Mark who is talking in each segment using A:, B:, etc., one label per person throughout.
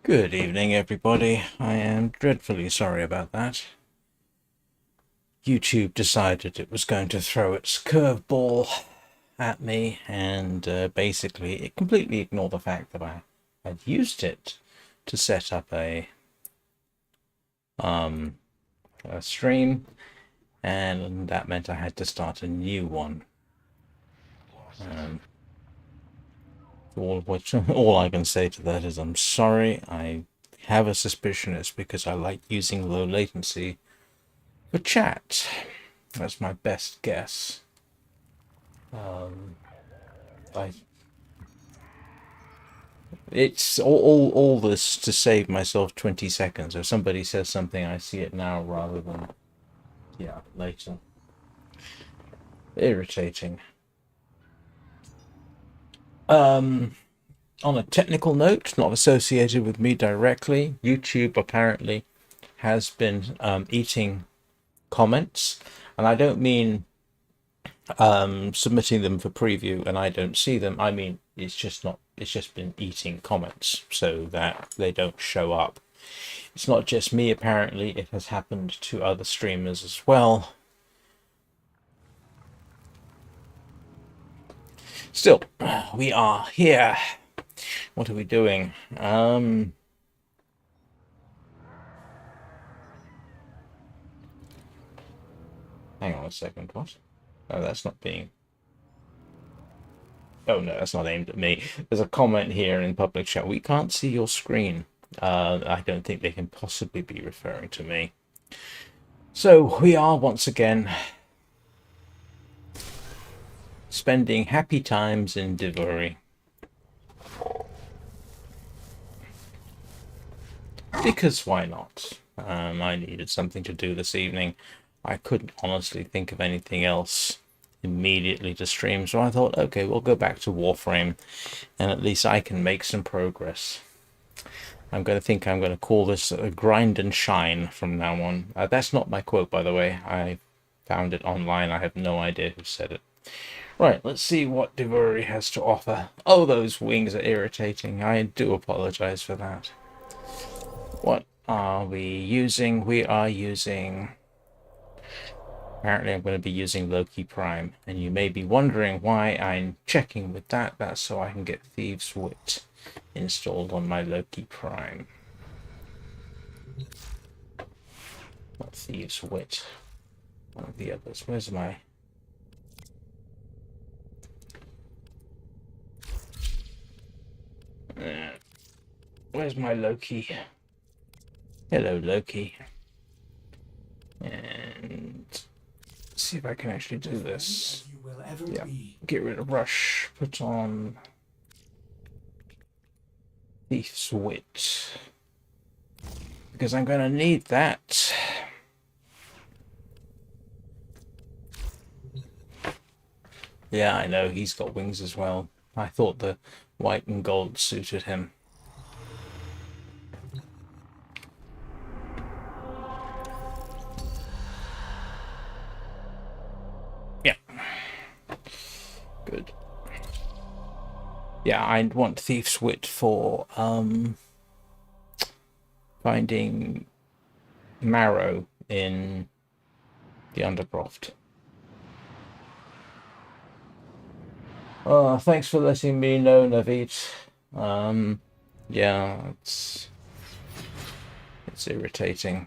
A: Good evening, everybody. I am dreadfully sorry about that. YouTube decided it was going to throw its curveball at me, and basically it completely ignored the fact that I had used it to set up a stream, and that meant I had to start a new one. All I can say to that is I'm sorry. I have a suspicion it's because I like using low latency for chat. That's my best guess. It's all this to save myself 20 seconds. If somebody says something, I see it now rather than later. Irritating. On a technical note, not associated with me directly, YouTube apparently has been eating comments, and I don't mean submitting them for preview and I don't see them. I mean it's just been eating comments so that they don't show up. It's not just me, apparently it has happened to other streamers as well. Still, we are here. What are we doing? Hang on a second. What? Oh, that's not being... Oh, no, that's not aimed at me. There's a comment here in public chat. We can't see your screen. I don't think they can possibly be referring to me. So, we are once again spending happy times in Duviri. Because why not? I needed something to do this evening. I couldn't honestly think of anything else immediately to stream, so I thought, okay, we'll go back to Warframe, and at least I can make some progress. I'm going to call this a grind and shine from now on. That's not my quote, by the way. I found it online. I have no idea who said it. Right, let's see what Duviri has to offer. Oh, those wings are irritating. I do apologize for that. What are we using? We are using... Apparently I'm going to be using Loki Prime, and you may be wondering why I'm checking with that. That's so I can get Thieves' Wit installed on my Loki Prime. Not Thieves' Wit. One of the others. Where's my... where's my Loki? Hello, Loki. And... see if I can actually do this. Yeah, get rid of Rush, put on Thief's Wit, because I'm going to need that. Yeah, I know, he's got wings as well. I thought the white and gold suited him. Good. Yeah, I want Thief's Wit for finding marrow in the Undercroft. Thanks for letting me know, Naveed. Yeah, it's irritating.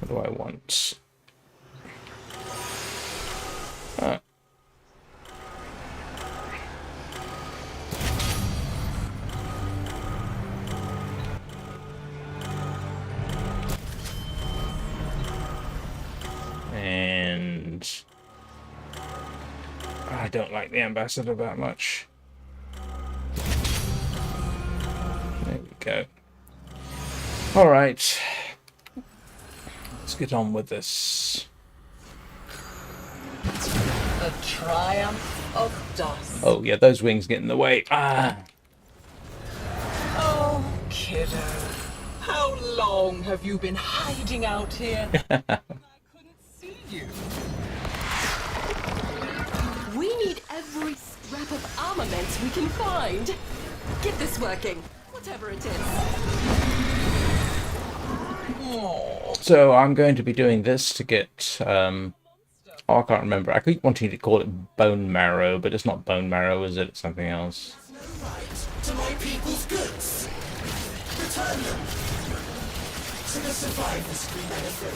A: What do I want? And I don't like the ambassador that much. There we go. All right. Let's get on with this.
B: A triumph of dust.
A: Oh yeah, those wings get in the way. Ah.
B: Oh, kiddo. How long have you been hiding out here? I couldn't see you.
C: every scrap of armament we can find. Get this working, whatever it is.
A: So I'm going to be doing this to get, oh, I can't remember. I keep wanting to call it bone marrow, but it's not bone marrow, is it? It's something else.
D: To my people's goods. Return them to the survivors we benefit.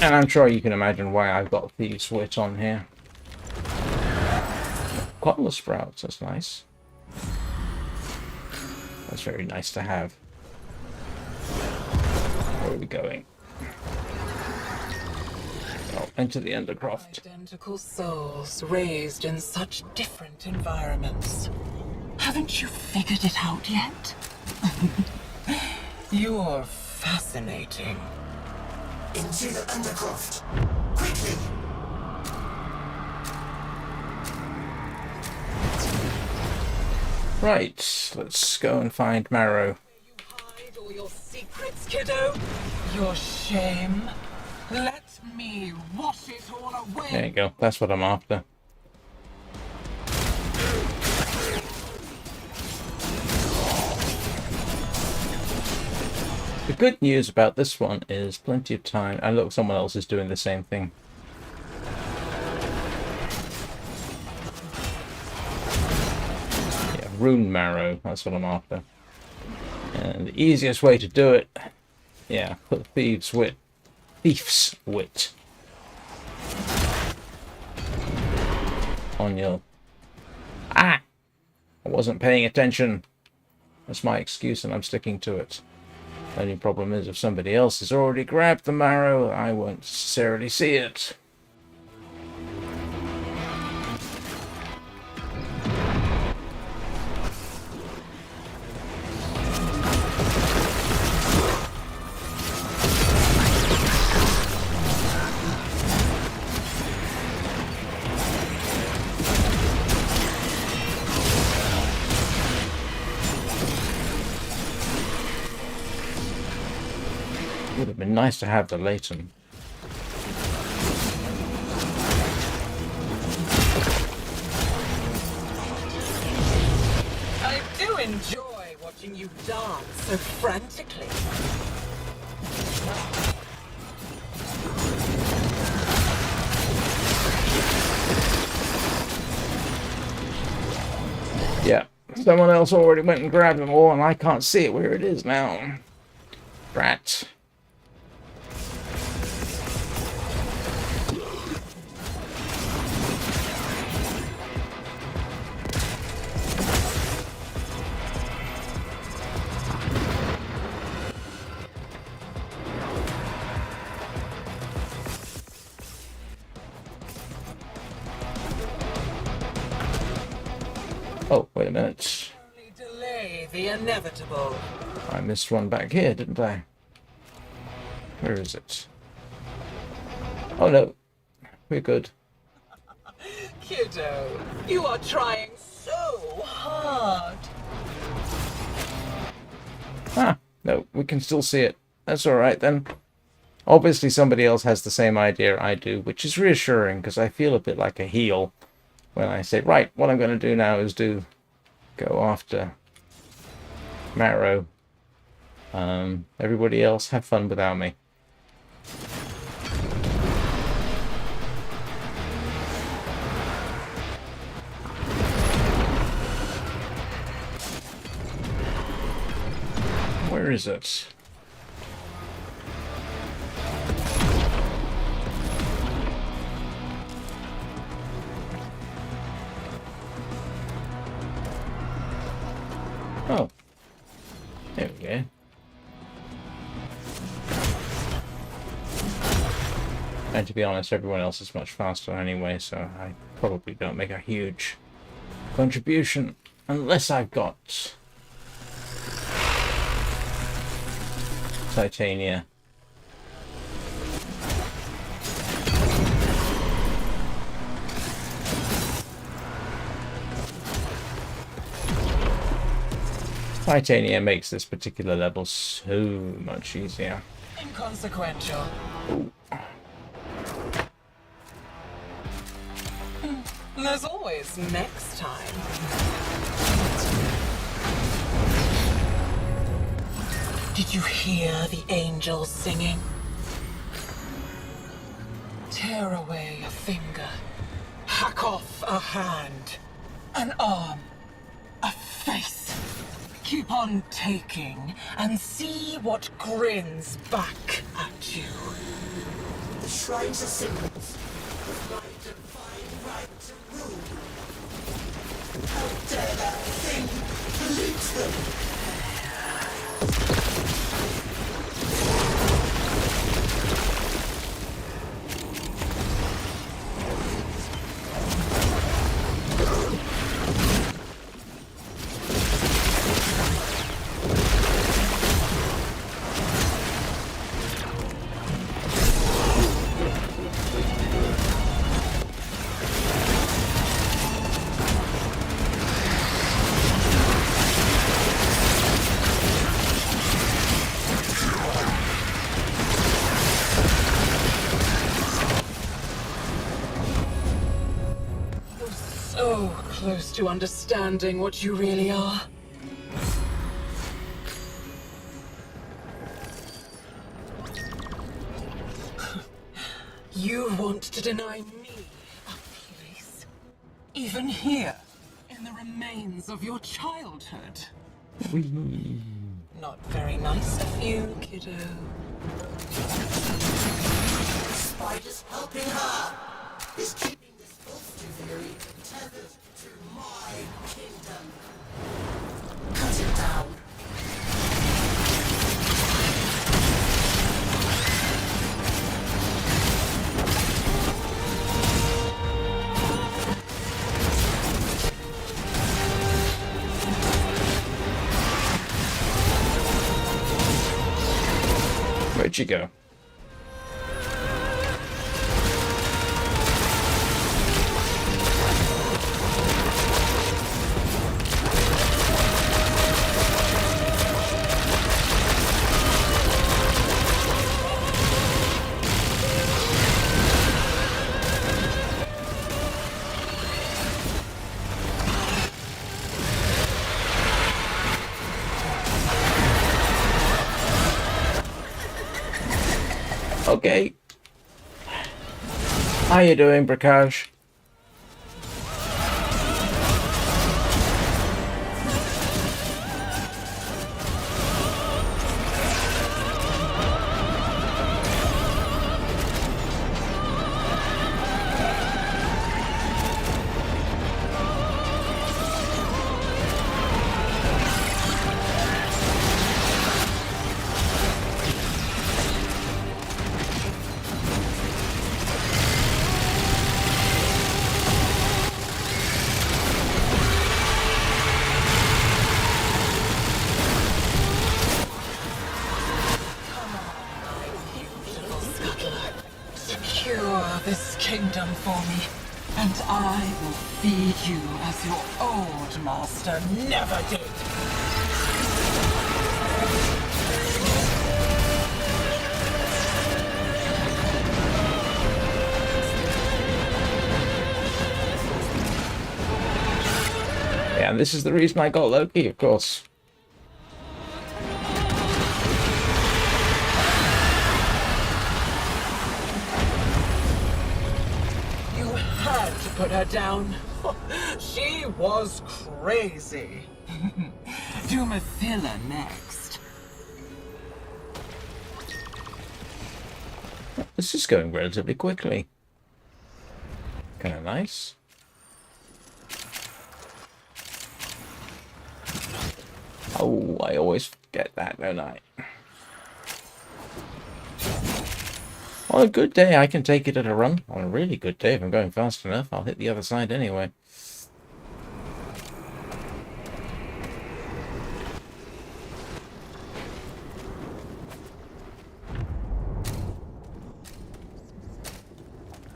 A: And I'm sure you can imagine why I've got Thieves' Wit on here. Cottonless sprouts, that's nice. That's very nice to have. Where are we going? Oh, into the Undercroft.
B: Identical souls raised in such different environments. Haven't you figured it out yet? You're fascinating.
D: Into the Undercroft. Quickly!
A: Right, let's go and find Marrow.
B: You hide all your secrets, kiddo. Your shame. Let me wash it all away.
A: There you go, that's what I'm after. The good news about this one is plenty of time. And look, someone else is doing the same thing. Yeah, rune marrow, that's what I'm after. And the easiest way to do it, yeah, put Thieves' Wit. Thief's Wit. On your... Ah! I wasn't paying attention. That's my excuse and I'm sticking to it. Only problem is if somebody else has already grabbed the marrow, I won't necessarily see it. Would have been nice to have the Leighton.
B: I do enjoy watching you dance so frantically.
A: Yeah, someone else already went and grabbed them all and I can't see it where it is now. Brat. Oh, wait a minute.
B: Only delay the inevitable.
A: I missed one back here, didn't I? Where is it? Oh no, we're good.
B: Kiddo, you are trying so hard.
A: Ah, no, we can still see it. That's alright then. Obviously somebody else has the same idea I do, which is reassuring because I feel a bit like a heel when I say, right, what I'm going to do now is go after Marrow. Everybody else, have fun without me. Where is it? Oh, there we go. And to be honest, everyone else is much faster anyway, so I probably don't make a huge contribution unless I've got Titania. Titanium makes this particular level so much easier.
B: Inconsequential. There's always next time. Did you hear the angels singing? Tear away a finger, hack off a hand, an arm, a face. Keep on taking and see what grins back at you.
D: The shrines are symbols of my divine right to rule. How dare that thing pollute them?
B: So close to understanding what you really are. You want to deny me a place? Even here, in the remains of your childhood? Not very nice of you, kiddo.
D: The spider's helping her. Is keeping this wolf Duviri tethered to my kingdom. Cut it down.
A: Where'd you go? Okay. How you doing, Prakash?
B: Secure this kingdom for me, and I will feed you as your old master never did.
A: Yeah, and this is the reason I got Loki, of course.
B: You had to put her down. She was crazy. Dumathilla next.
A: This is going relatively quickly. Kind of nice. Oh, I always forget that, don't I? On a good day, I can take it at a run. On a really good day, if I'm going fast enough, I'll hit the other side anyway.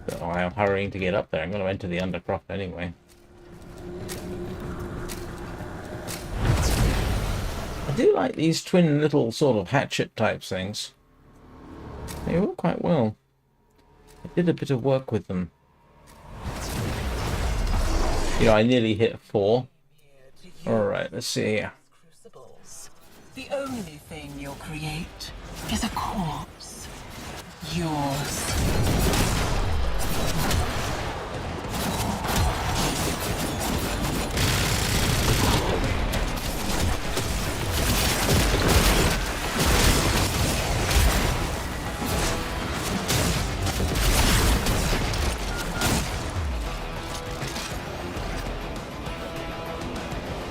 A: So I am hurrying to get up there. I'm going to enter the Undercroft anyway. do like these twin little sort of hatchet type things. They work quite well. I did a bit of work with them. You know, I nearly hit 4. Alright, let's see.
B: Crucibles. The only thing you'll create is a corpse. Yours.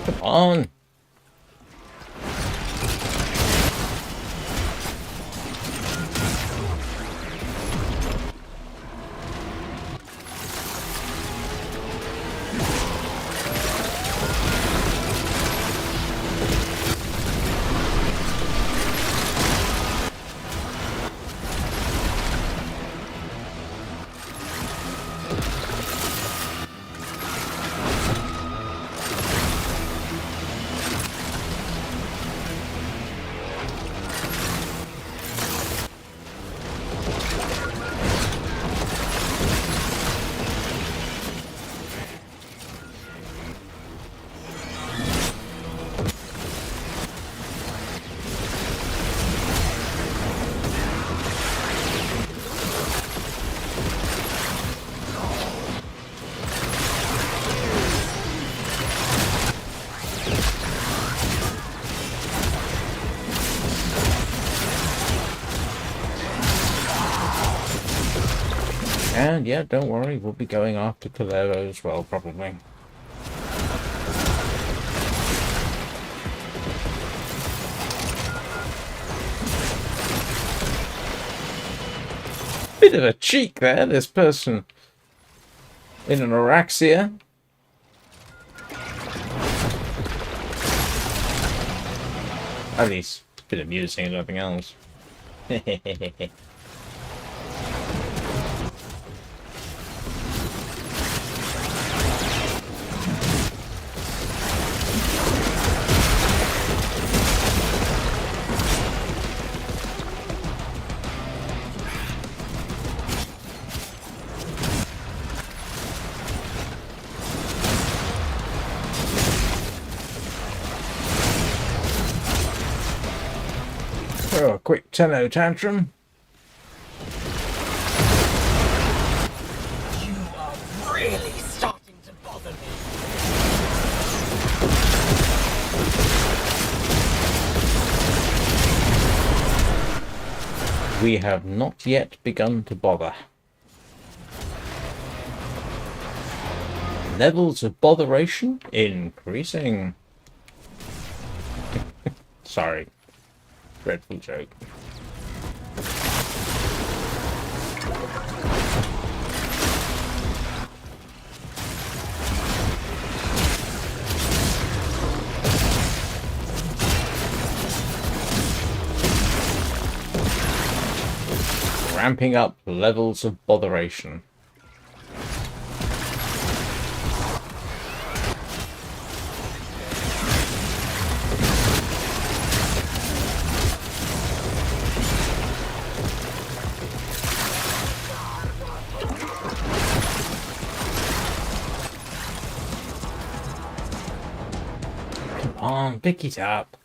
A: Come on. And yeah, don't worry, we'll be going after Kurbow as well, probably. Bit of a cheek there, this person in an Araxia. At least, a bit amusing and nothing else. Oh, a quick tenno tantrum.
B: You are really starting to bother me.
A: We have not yet begun to bother. Levels of botheration increasing. Sorry. Dreadful joke. Ramping up levels of botheration. Come on, pick it up.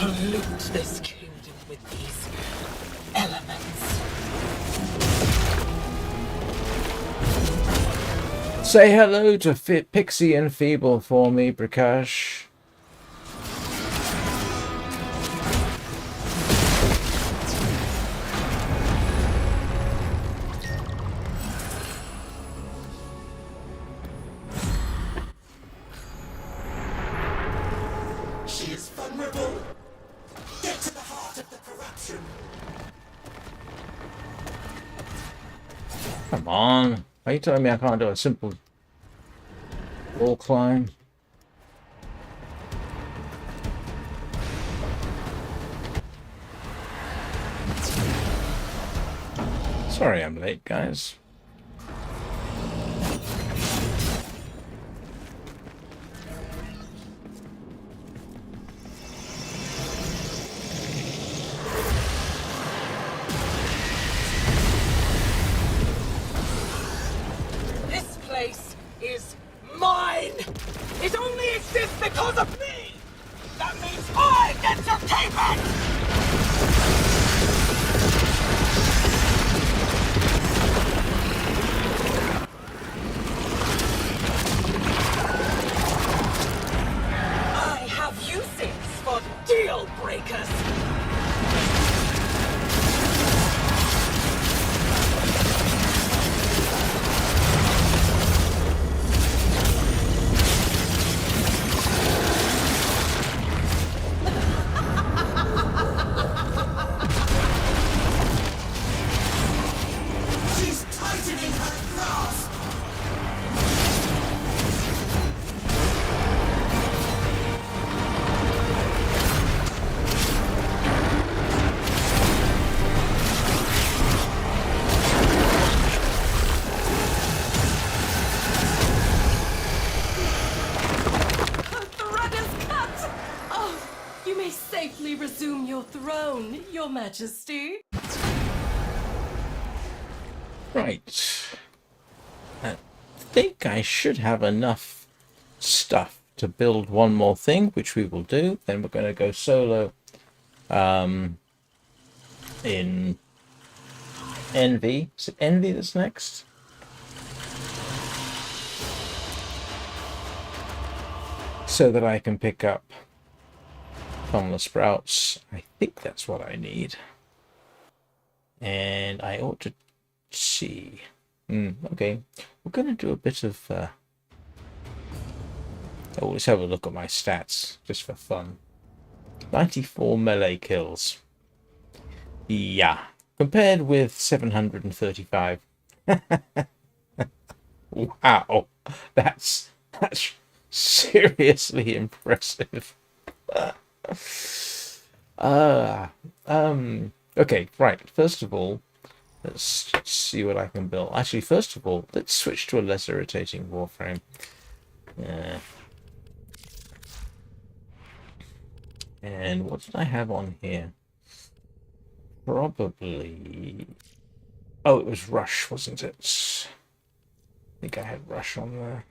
B: Pollute this kingdom with these elements.
A: Say hello to Pixie and Feeble for me, Prakash.
D: She is option.
A: Come on. Are you telling me I can't do a simple wall climb? Sorry I'm late, guys.
B: This place is mine! It only exists because of me! That means I get to keep it! I have uses for deal breakers!
D: She's tightening her grasp.
C: The thread is cut! Oh, you may safely resume your throne, Your Majesty.
A: Right. I think I should have enough stuff to build one more thing, which we will do. Then we're going to go solo in Envy. Is it Envy that's next? So that I can pick up Tunnel Sprouts. I think that's what I need. And I ought to see. Okay. We're going to do a bit of... Oh, let's have a look at my stats, just for fun. 94 melee kills. Yeah. Compared with 735. Wow. That's seriously impressive. Okay, right. First of all, let's see what I can build. Actually, first of all, let's switch to a less irritating Warframe. And what did I have on here? Probably... Oh, it was Rush, wasn't it? I think I had Rush on there.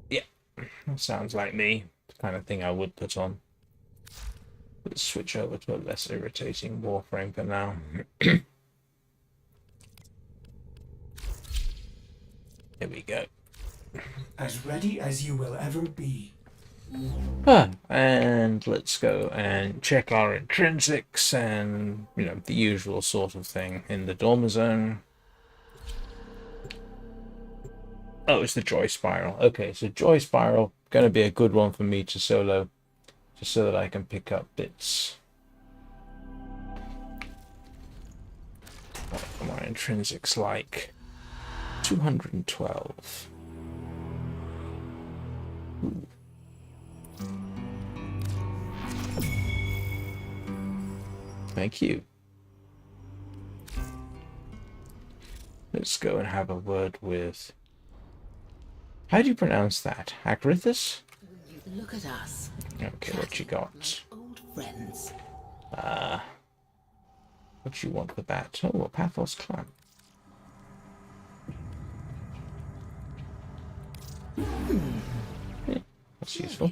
A: Yeah, that sounds like me. The kind of thing I would put on. Let's switch over to a less irritating Warframe for now. Here we go.
E: As ready as you will ever be.
A: And let's go and check our intrinsics and, you know, the usual sort of thing in the Dormer Zone. Oh, it's the Joy Spiral. Okay, so Joy Spiral, going to be a good one for me to solo, just so that I can pick up bits. What are my intrinsics like? 212. Ooh. Thank you. Let's go and have a word with... How do you pronounce that? Agrithus?
F: Look at us.
A: Okay, what you got?
F: Old friends.
A: What do you want with that? Oh, a Pathos clan. Yeah, that's useful.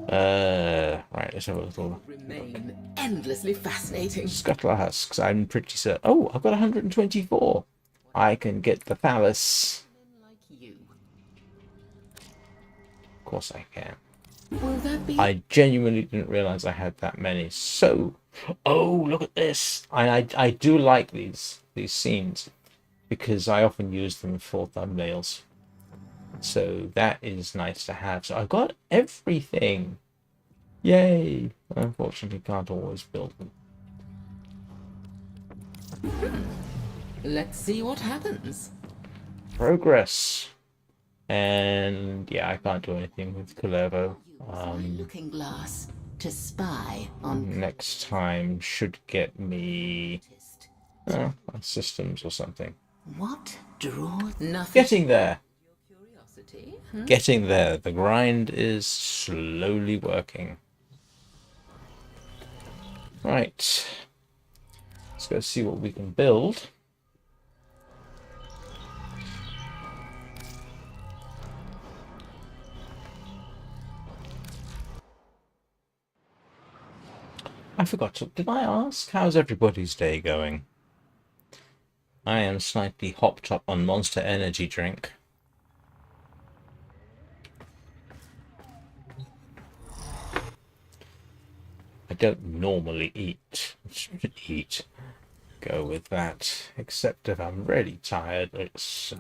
A: Right, let's have a little
F: Remain endlessly fascinating.
A: Scuttler Husks. I'm pretty certain. Oh, I've got 124. I can get the Phallus.
F: Like you.
A: Of course I can.
F: Will that be?
A: I genuinely didn't realize I had that many. So, oh, look at this. I do like these scenes because I often use them for thumbnails. So that is nice to have. So I've got everything. Yay! Unfortunately, can't always build them.
F: Let's see what happens.
A: Progress. And yeah, I can't do anything with Kurbow.
F: Use my looking glass to spy on
A: Next time should get me systems or something.
F: what draw nothing.
A: Getting there.
F: Your curiosity.
A: Getting there. The grind is slowly working. Right. Let's go see what we can build. I forgot to... Did I ask? How's everybody's day going? I am slightly hopped up on Monster Energy drink. I don't normally eat. Go with that. Except if I'm really tired, it's...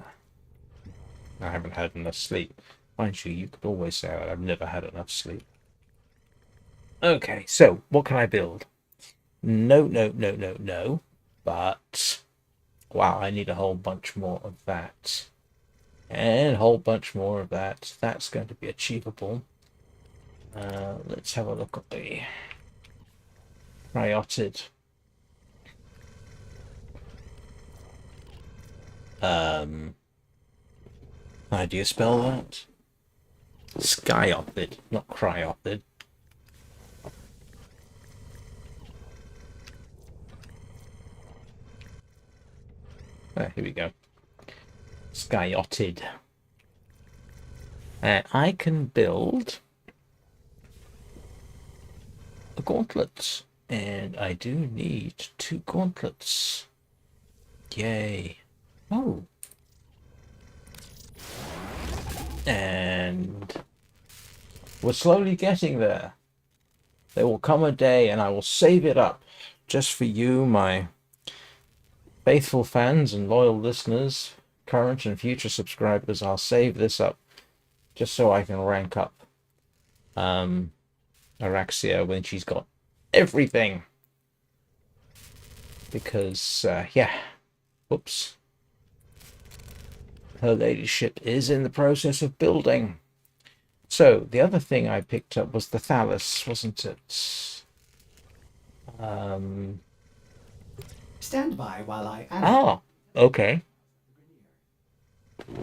A: I haven't had enough sleep. Mind you, you could always say that I've never had enough sleep. Okay, so what can I build? No. But wow, I need a whole bunch more of that. And a whole bunch more of that. That's going to be achievable. Let's have a look at the Cryotid. How do you spell that? Skyopid, not Cryopid. Here we go. Skyotid. I can build a gauntlet, and I do need 2 gauntlets. Yay. Oh. And we're slowly getting there. There will come a day, and I will save it up just for you, my faithful fans and loyal listeners, current and future subscribers. I'll save this up just so I can rank up Araxia when she's got everything. Because, yeah, whoops. Her ladyship is in the process of building. So, the other thing I picked up was the Thallus, wasn't it?
E: Stand by while I add.
A: Ah, okay.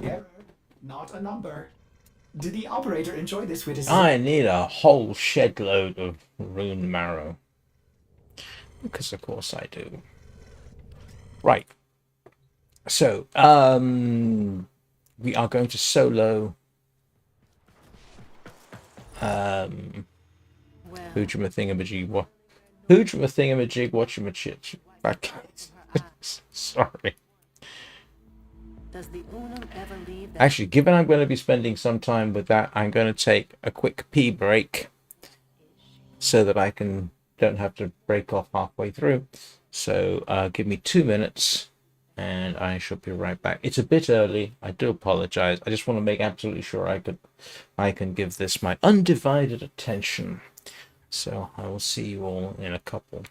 E: Error, not a number. Did the operator enjoy this witticism?
A: I need a whole shed load of rune marrow. Because of course I do. Right. So, we are going to solo Hoojama Thingamajig. Hoojama Thingamajig, Watchamachitch. Sorry.
C: Does the Unum ever leave that?
A: Actually, given I'm going to be spending some time with that, I'm going to take a quick pee break so that I don't have to break off halfway through. So give me 2 minutes and I shall be right back. It's a bit early. I do apologize. I just want to make absolutely sure I can give this my undivided attention. So I will see you all in a couple.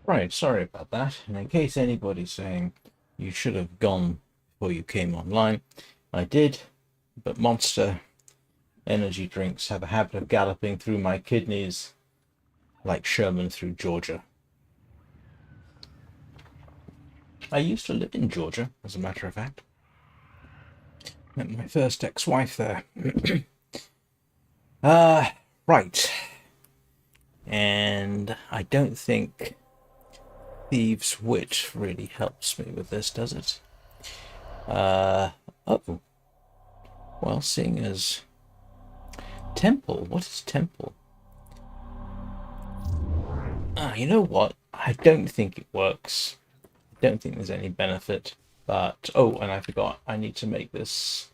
A: Right, sorry about that. And in case anybody's saying you should have gone before you came online, I did, but Monster energy drinks have a habit of galloping through my kidneys like Sherman through Georgia. I used to live in Georgia, as a matter of fact. Met my first ex-wife there. Right. And I don't think Thieves' Wit really helps me with this, does it? Oh. Well, seeing as... Temple? What is Temple? You know what? I don't think it works. I don't think there's any benefit. But, oh, and I forgot. I need to make this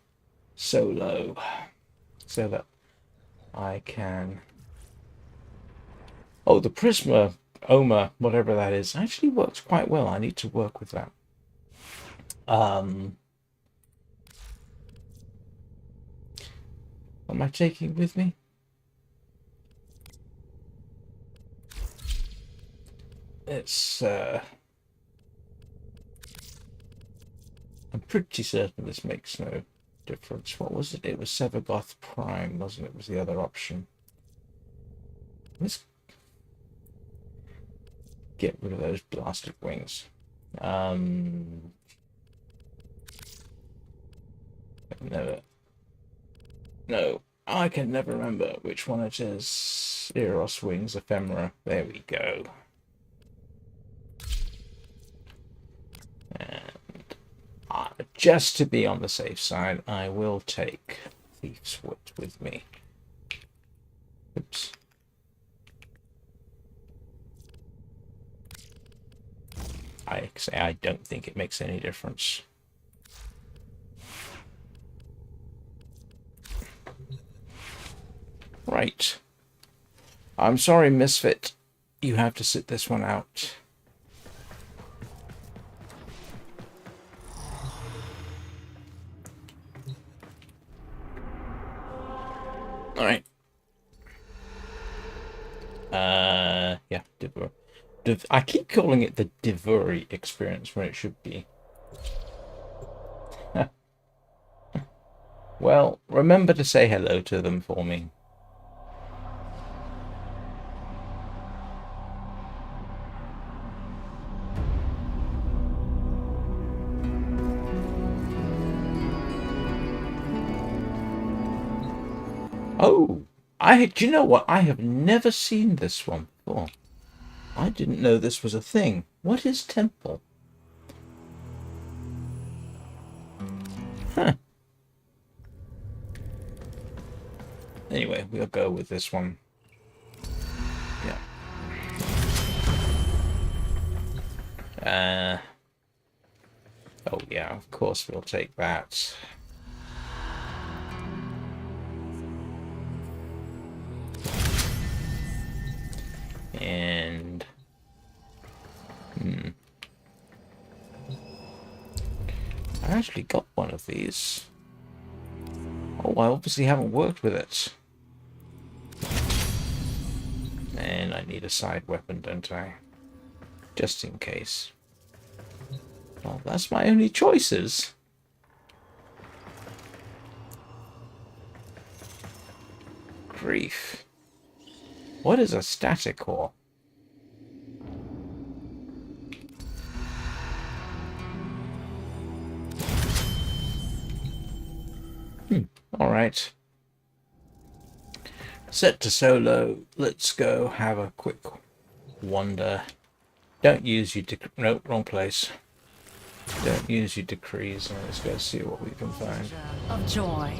A: solo so that I can... Oh, the Prisma Oma, whatever that is, actually works quite well. I need to work with that. What am I taking with me? It's, I'm pretty certain this makes no difference. What was it? It was Sevagoth Prime, wasn't it? Was the other option. Let's get rid of those blasted wings. No, I can never remember which one it is. Eros Wings Ephemera. There we go. And just to be on the safe side, I will take Thief's Wit with me. Oops. I say I don't think it makes any difference. Right. I'm sorry, Misfit. You have to sit this one out. Alright. Yeah, Duviri. I keep calling it the Duviri experience when it should be. Well, remember to say hello to them for me. Oh, do you know what? I have never seen this one before. I didn't know this was a thing. What is Temple? Huh. Anyway, we'll go with this one. Yeah. Oh yeah, of course we'll take that. And I actually got one of these. Oh, I obviously haven't worked with it. And I need a side weapon, don't I? Just in case. Well, that's my only choices. Grief. What is a static core? Alright. Set to solo. Let's go have a quick wander. Don't use your nope, wrong place. Don't use your decrees. Let's go see what we can find.
F: Of joy.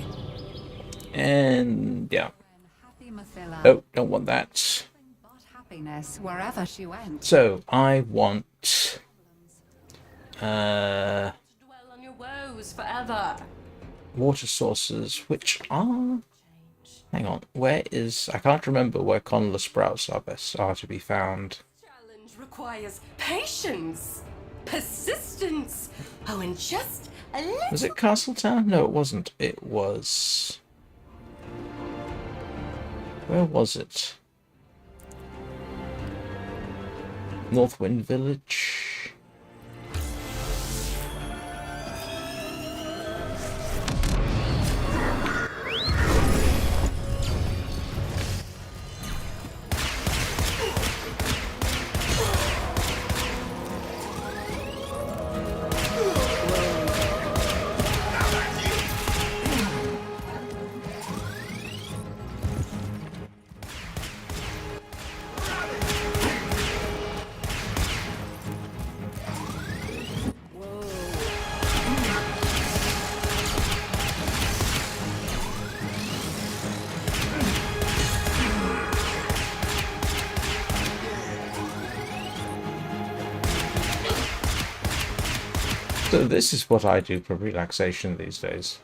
A: And yeah. Oh, don't want that.
F: Happiness wherever she went.
A: So I want
C: Dwell on your woes forever.
A: water sources, which are... Hang on, where is... I can't remember where Conla sprouts are to be found.
C: Challenge requires patience, persistence. Oh, and just a little...
A: Was it Castletown? No, it wasn't. It was... Where was it? Northwind Village. So this is what I do for relaxation these days.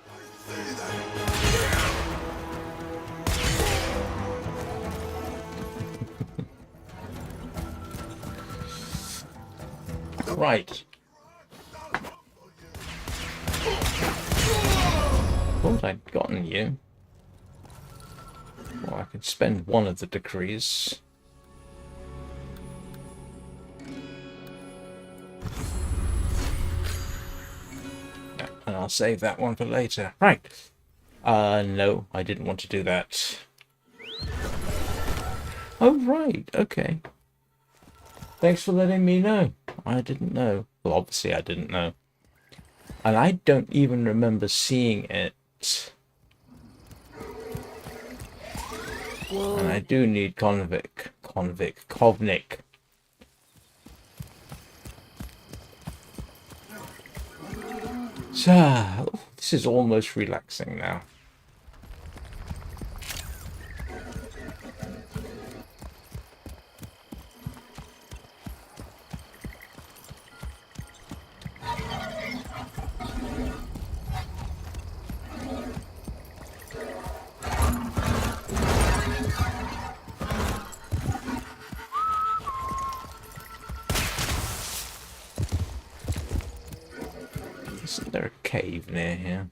A: Right. Thought I'd gotten you. Well, I could spend one of the decrees. And I'll save that one for later. Right. No, I didn't want to do that. Oh, right. Okay. Thanks for letting me know. I didn't know. Well, obviously I didn't know. And I don't even remember seeing it. Whoa. And I do need Kovnik. So, this is almost relaxing now. Isn't there a cave near here?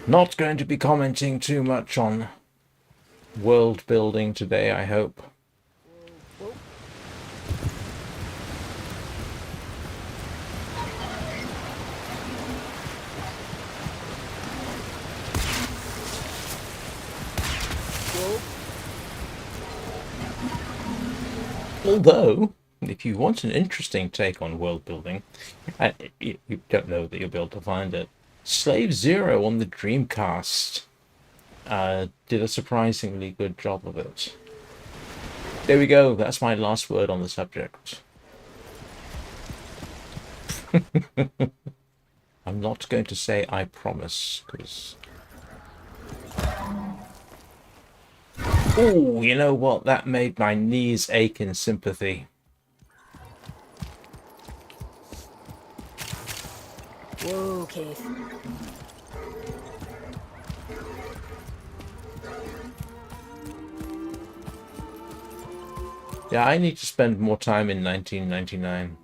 A: Not going to be commenting too much on world building today, I hope. Although, if you want an interesting take on world building, and you don't know that you'll be able to find it, Slave Zero on the Dreamcast did a surprisingly good job of it. There we go, that's my last word on the subject. I'm not going to say I promise, because... Oh, you know what? That made my knees ache in sympathy.
C: Whoa, Keith.
A: Yeah, I need to spend more time in 1999.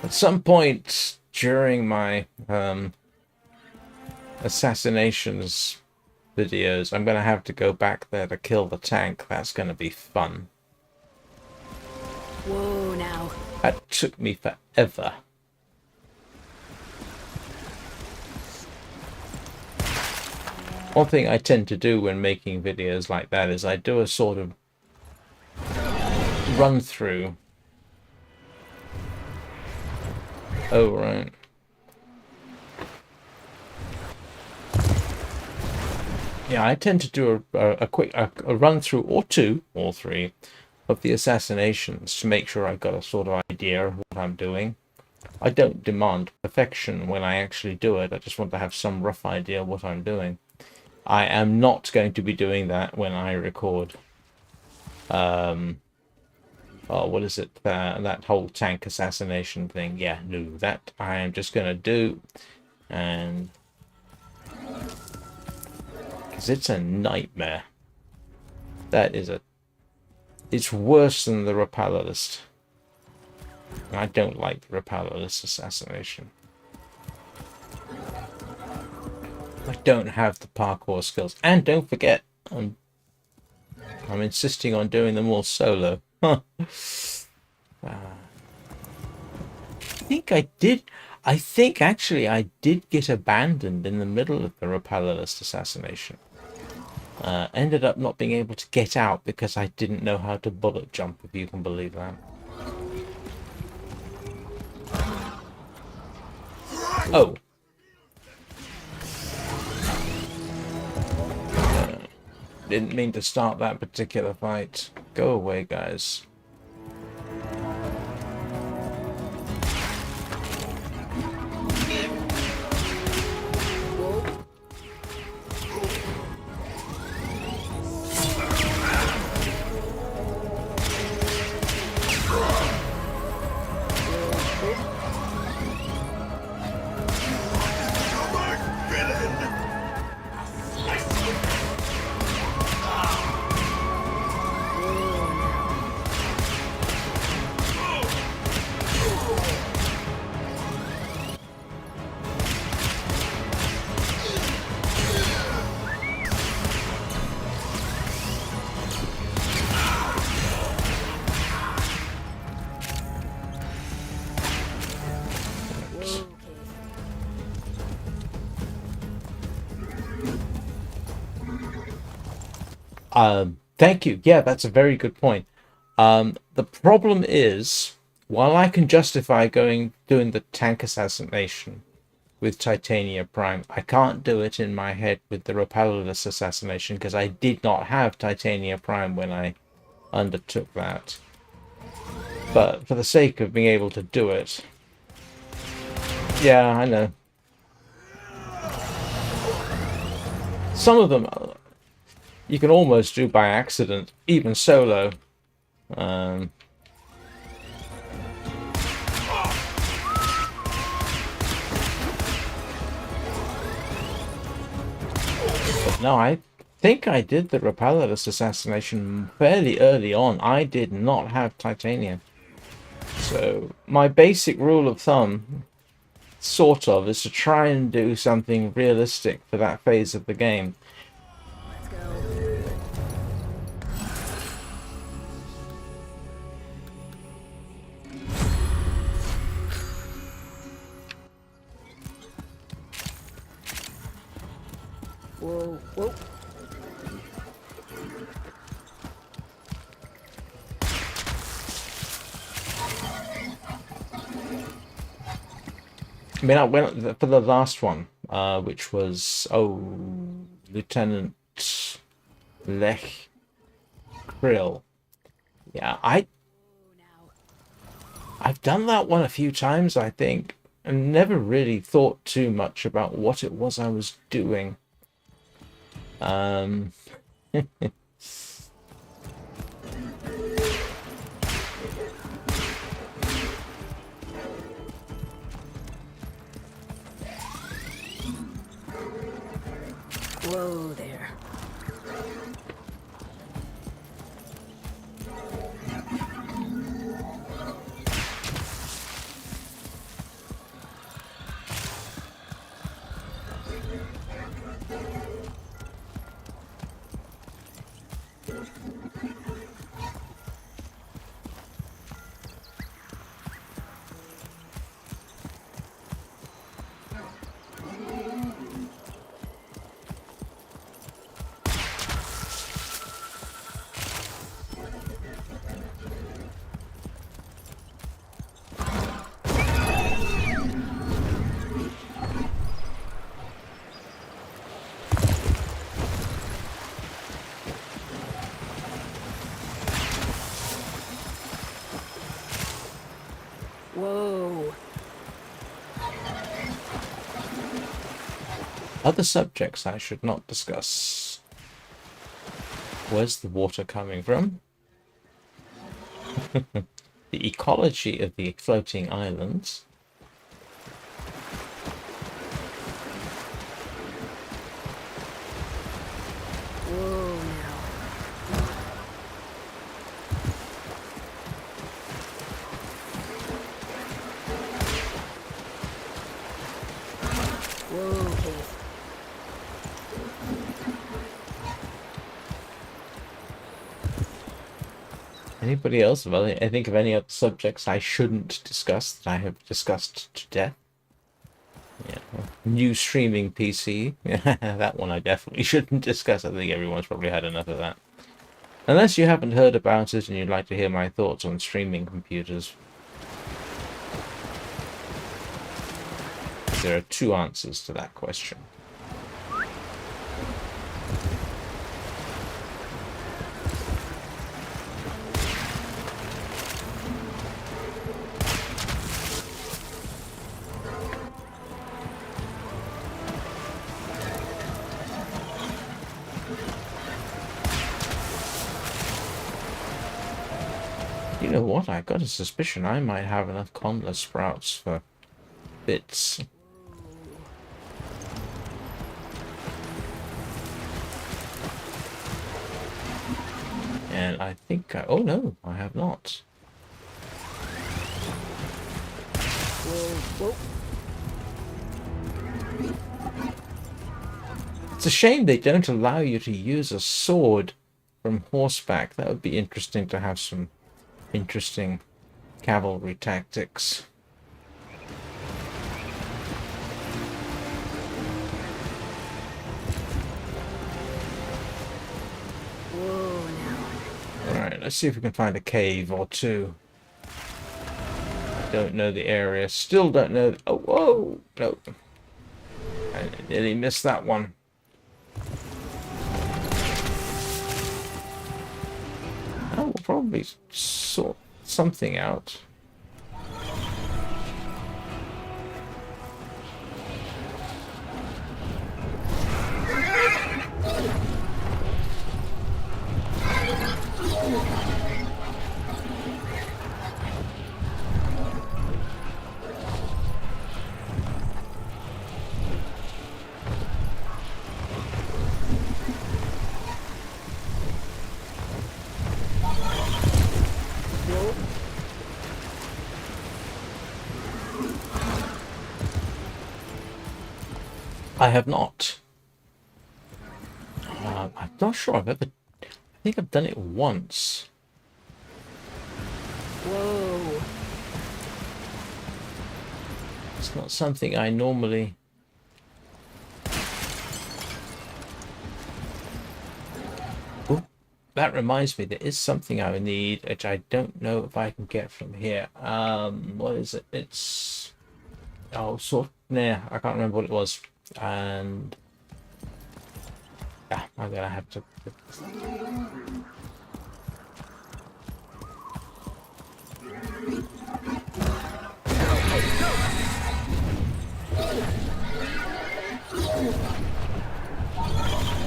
A: At some point during my assassinations videos, I'm going to have to go back there to kill the tank. That's going to be fun.
C: Whoa, now.
A: That took me forever. One thing I tend to do when making videos like that is I do a sort of run through. Oh, right. Yeah, I tend to do a quick run through, or two, or three, of the assassinations to make sure I've got a sort of idea of what I'm doing. I don't demand perfection when I actually do it. I just want to have some rough idea of what I'm doing. I am not going to be doing that when I record. Oh, what is it? That whole tank assassination thing. Yeah, no, that I am just going to do. And... because it's a nightmare. That is a It's worse than the repeller list. I don't like the repeller list assassination. I don't have the parkour skills. And don't forget, I'm insisting on doing them all solo. Huh. I think actually I did get abandoned in the middle of the repellerless assassination. Ended up not being able to get out because I didn't know how to bullet jump, if you can believe that. Oh. Didn't mean to start that particular fight. Go away, guys. Thank you. Yeah, that's a very good point. The problem is, while I can justify doing the tank assassination with Titania Prime, I can't do it in my head with the repellerless assassination because I did not have Titania Prime when I undertook that. But for the sake of being able to do it, yeah, I know. Some of them you can almost do by accident, even solo. But no, I think I did the repellerless assassination fairly early on. I did not have titanium. So my basic rule of thumb, sort of, is to try and do something realistic for that phase of the game.
G: Whoa, whoa.
A: I mean, I went for the last one, which was, Lieutenant Lech Krill. Yeah, I've done that one a few times, I think, and never really thought too much about what it was I was doing.
G: Whoa there. Whoa.
A: Other subjects I should not discuss. Where's the water coming from? The ecology of the floating islands.
G: Whoa Whoa, Keith.
A: Anybody else? Well, I think of any other subjects I shouldn't discuss that I have discussed to death. Yeah, well, new streaming PC. That one I definitely shouldn't discuss. I think everyone's probably had enough of that. Unless you haven't heard about it and you'd like to hear my thoughts on streaming computers. There are two answers to that question. You know what? I got a suspicion I might have enough Condor sprouts for bits. And I think oh no, I have not.
G: Whoa, whoa.
A: It's a shame they don't allow you to use a sword from horseback. That would be interesting to have some interesting cavalry tactics.
G: Whoa, now.
A: Alright, let's see if we can find a cave or two. Don't know the area. Still don't know. Oh, whoa! No. I nearly missed that one. Oh, we'll probably sort something out. I have not. I'm not sure I've ever... I think I've done it once.
G: Whoa.
A: It's not something I normally... Oh, that reminds me, there is something I need, which I don't know if I can get from here. What is it? It's... Oh, nah, I can't remember what it was. And... yeah, I'm gonna have to...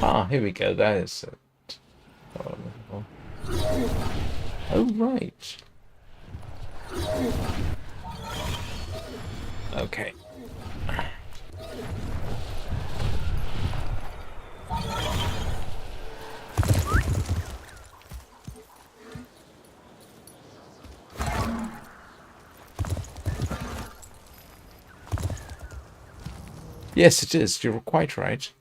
A: Ah, here we go. That is it. Oh, right. Okay. Yes, it is. You're quite right.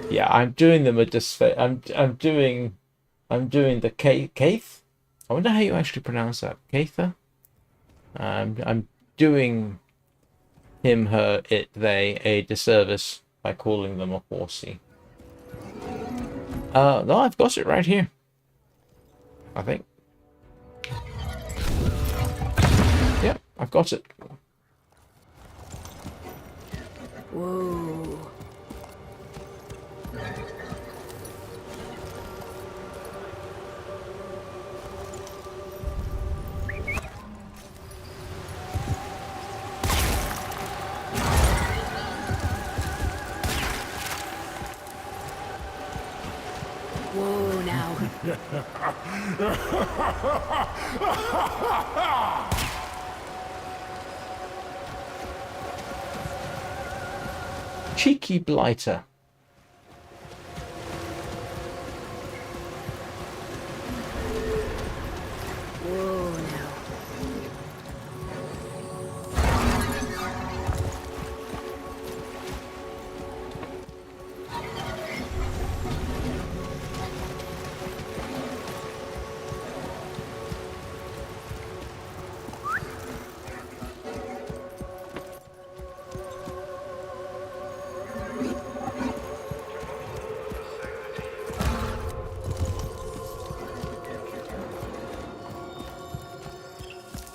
A: Yeah, I'm doing them a disfa. I'm doing the Kaith. I wonder how you actually pronounce that. Kaitha. I'm doing him, her, it, they a disservice by calling them a horsey. No, I've got it right here. I think. Yeah, I've got it.
G: Whoa. Whoa, now.
A: Cheeky blighter.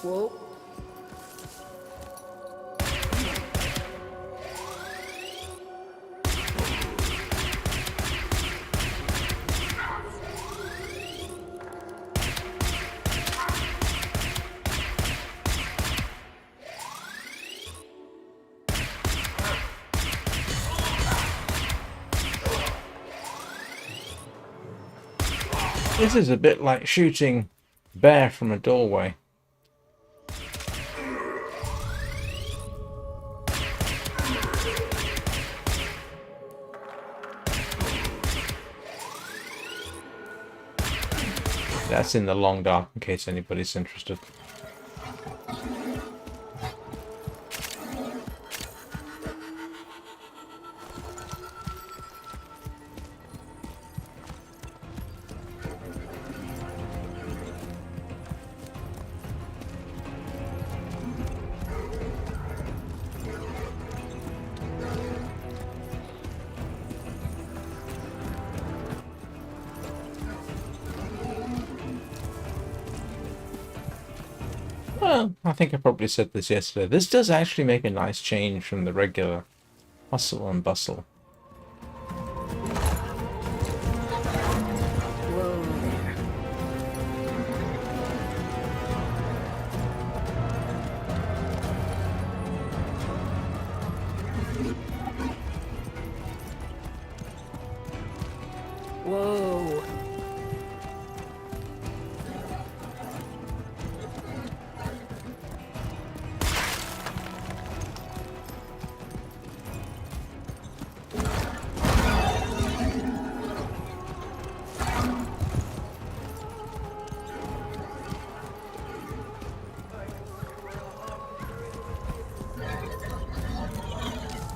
G: Whoa.
A: This is a bit like shooting bear from a doorway. That's in the long dark, in case anybody's interested. Well, I think I probably said this yesterday. This does actually make a nice change from the regular hustle and bustle.
G: Whoa there. Whoa.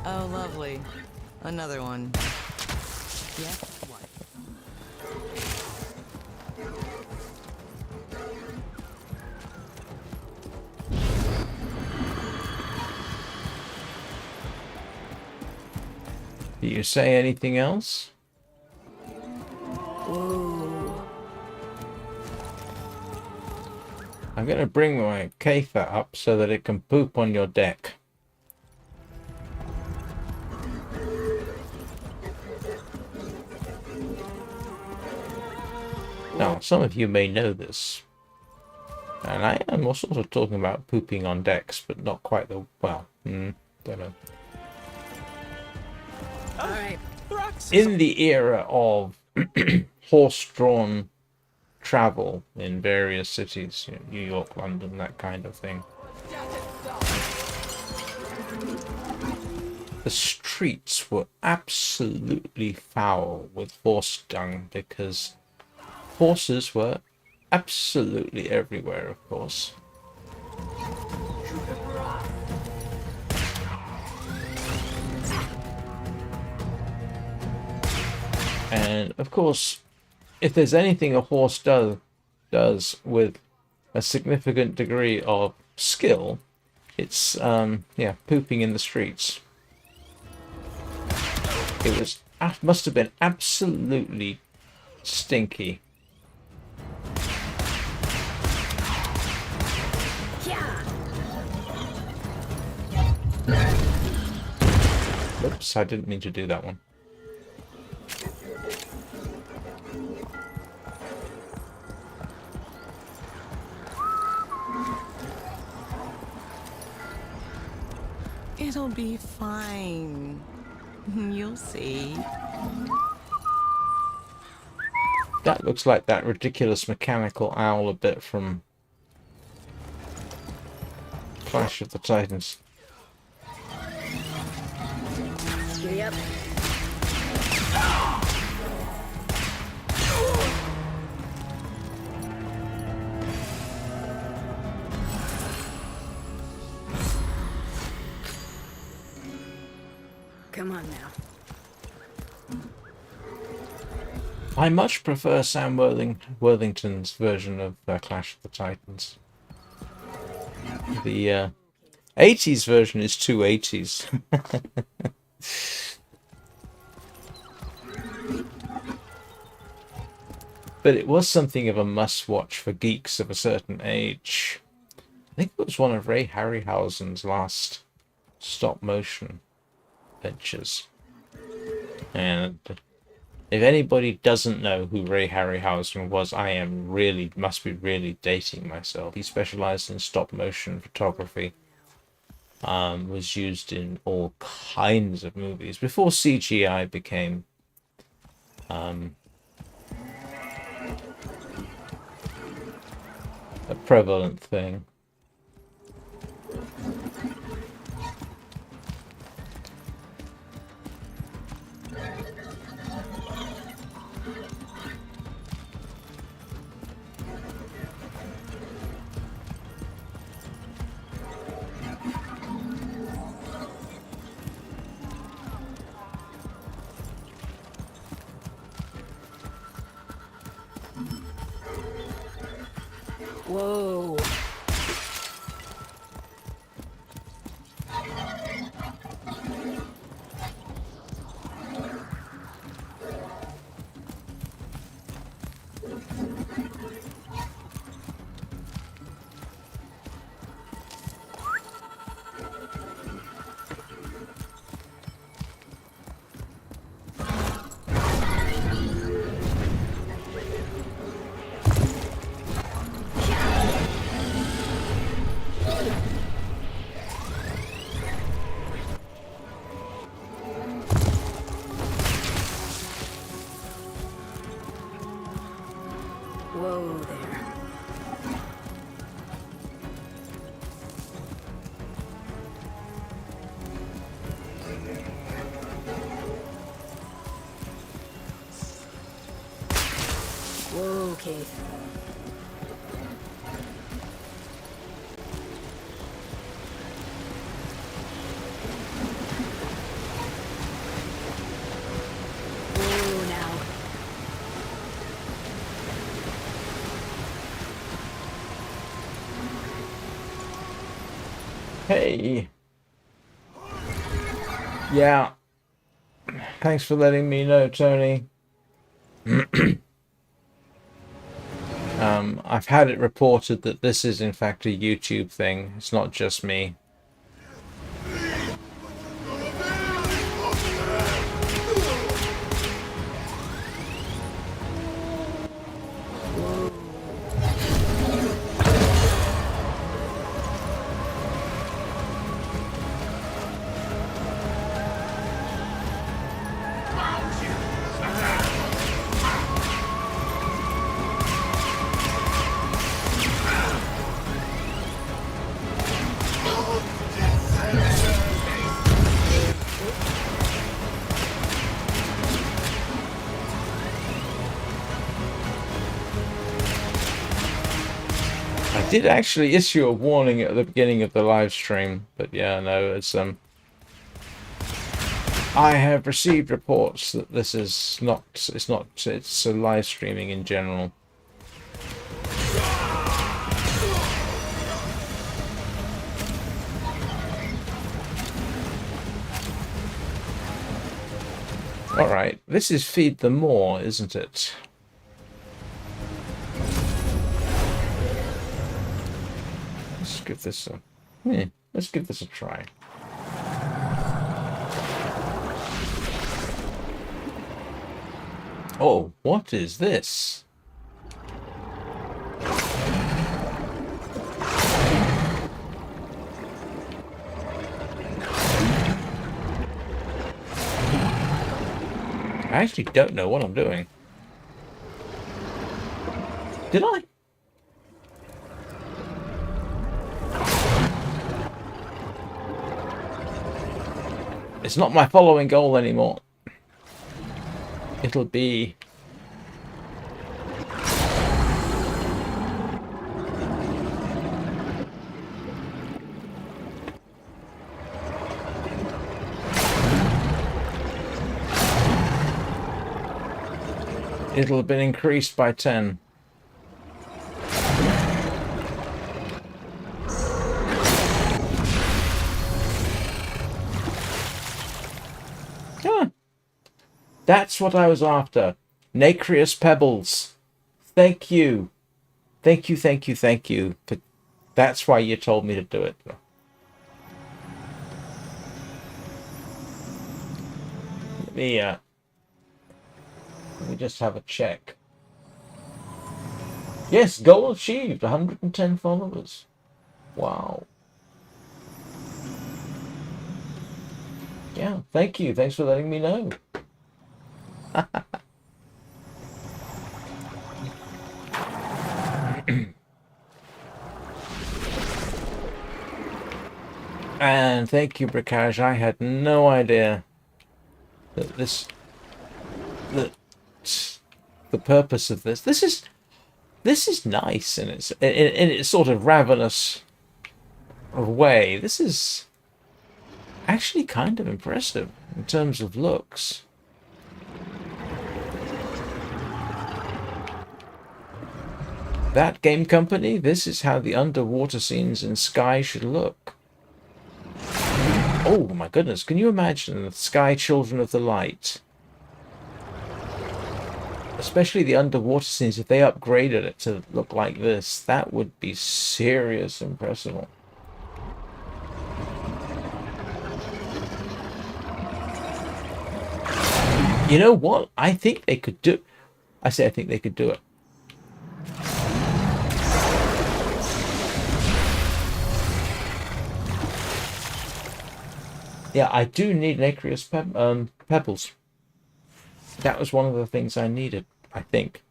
H: Oh, lovely. Another one. Yes, what?
A: Do you say anything else?
G: Whoa.
A: I'm going to bring my Kafa up so that it can poop on your deck. Now, some of you may know this, and I am also sort of talking about pooping on decks, but not quite the, well, don't know.
G: All right.
A: In the era of horse-drawn travel in various cities, you know, New York, London, that kind of thing, the streets were absolutely foul with horse dung because horses were absolutely everywhere, of course. And of course, if there's anything a horse does with a significant degree of skill, it's yeah, pooping in the streets. It was must have been absolutely stinky. Oops, I didn't mean to do that one.
H: It'll be fine. You'll see.
A: That looks like that ridiculous mechanical owl a bit from Clash of the Titans.
G: Giddy up. Come on now.
A: I much prefer Sam Worthington's version of Clash of the Titans. The 80s version is too 80s. But it was something of a must-watch for geeks of a certain age. I think it was one of Ray Harryhausen's last stop motion ventures. And if anybody doesn't know who Ray Harryhausen was, I am really, must be really dating myself. He specialized in stop motion photography. Was used in all kinds of movies before CGI became a prevalent thing.
G: Whoa. Whoa there. Whoa, Keith. Whoa, now.
A: Hey. Yeah. Thanks for letting me know, Tony. I've had it reported that this is in fact a YouTube thing. It's not just me. I did actually issue a warning at the beginning of the live stream, but yeah, no, it's I have received reports that this is not, it's a live streaming in general. Alright, this is Feed the More, isn't it? Let's give this a let's give this a try. Oh, what is this? I actually don't know what I'm doing. Did I? It's not my following goal anymore. It'll be... It'll have been increased by 10. Ah, that's what I was after. Nacreous pebbles. Thank you. Thank you, thank you, thank you for That's why you told me to do it. Let me just have a check. Yes, goal achieved. 110 followers. Wow. Yeah, thank you. Thanks for letting me know. And thank you, Bricage. I had no idea that that the purpose of this is nice in its sort of ravenous way. This is actually kind of impressive in terms of looks. That game company, this is how the underwater scenes in Sky should look. Oh my goodness, can you imagine the Sky Children of the Light? Especially the underwater scenes, if they upgraded it to look like this, that would be serious impressive. You know what? I think they could do... I think they could do it. Yeah, I do need nacreous pebbles. That was one of the things I needed, I think.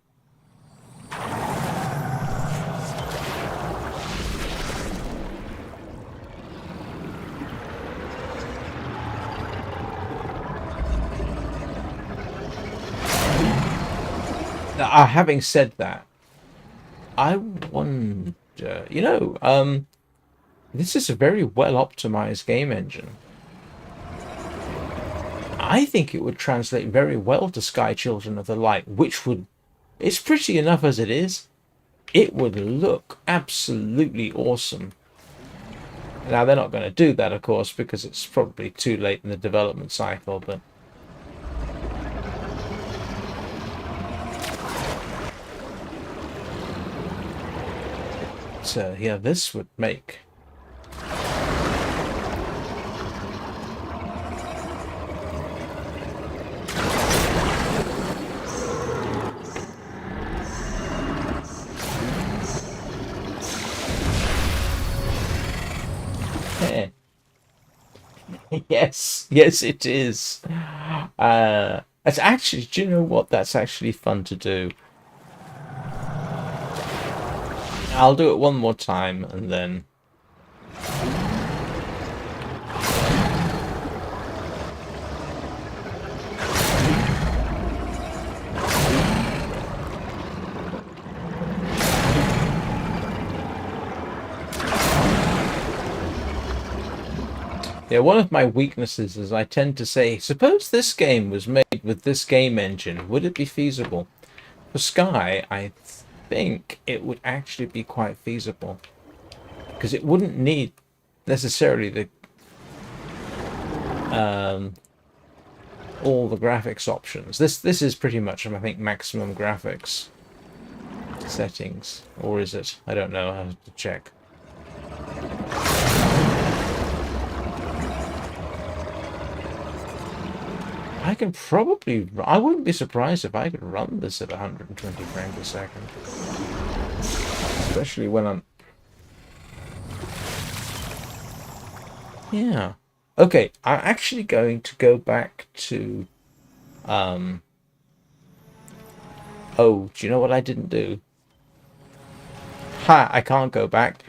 A: Now, having said that, I wonder, this is a very well optimized game engine. I think it would translate very well to Sky Children of the Light, which would... It's pretty enough as it is. It would look absolutely awesome. Now, they're not going to do that, of course, because it's probably too late in the development cycle, but... So, yeah, this would make... Yes, it is. It's actually, do you know what? That's actually fun to do. I'll do it one more time and then... Yeah, one of my weaknesses is I tend to say, suppose this game was made with this game engine, would it be feasible? For Sky, I think it would actually be quite feasible. Because it wouldn't need necessarily the all the graphics options. This is pretty much, I think, maximum graphics settings. Or is it? I don't know. I have to check. I can probably... I wouldn't be surprised if I could run this at 120 frames a second. Especially when I'm... Yeah. Okay, I'm actually going to go back to... Oh, do you know what I didn't do? Ha! I can't go back.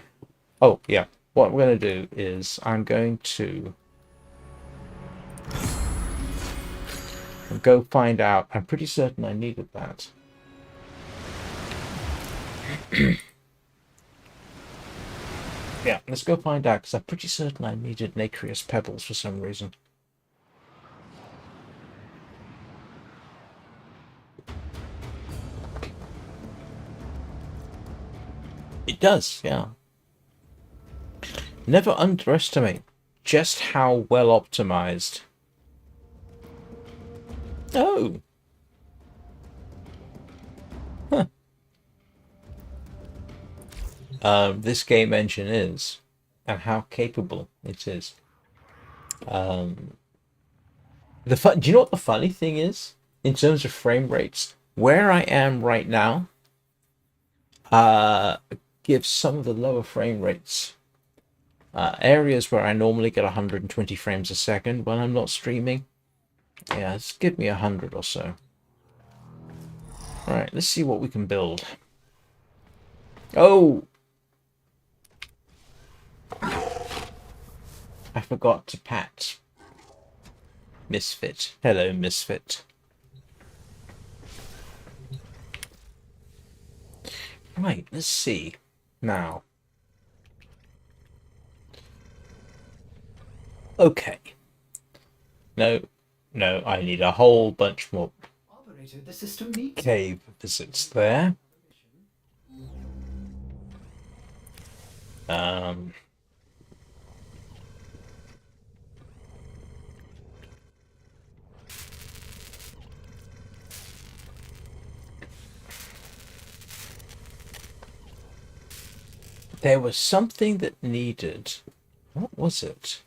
A: Oh, yeah. What we're going to do is I'm going to... go find out. I'm pretty certain I needed that. Yeah, let's go find out, because I'm pretty certain I needed nacreous pebbles for some reason. It does, yeah. Never underestimate just how well optimized. Oh. Huh. this game engine is and how capable it is. Do you know what the funny thing is in terms of frame rates? Where I am right now gives some of the lower frame rates. Areas where I normally get 120 frames a second when I'm not streaming. Yeah, just give me 100 or so. Alright, let's see what we can build. Oh! I forgot to pat Misfit. Hello, Misfit. Right, let's see. Now. Okay. No, I need a whole bunch more
E: Operator, the system needs
A: cave visits there. There was something that needed. What was it?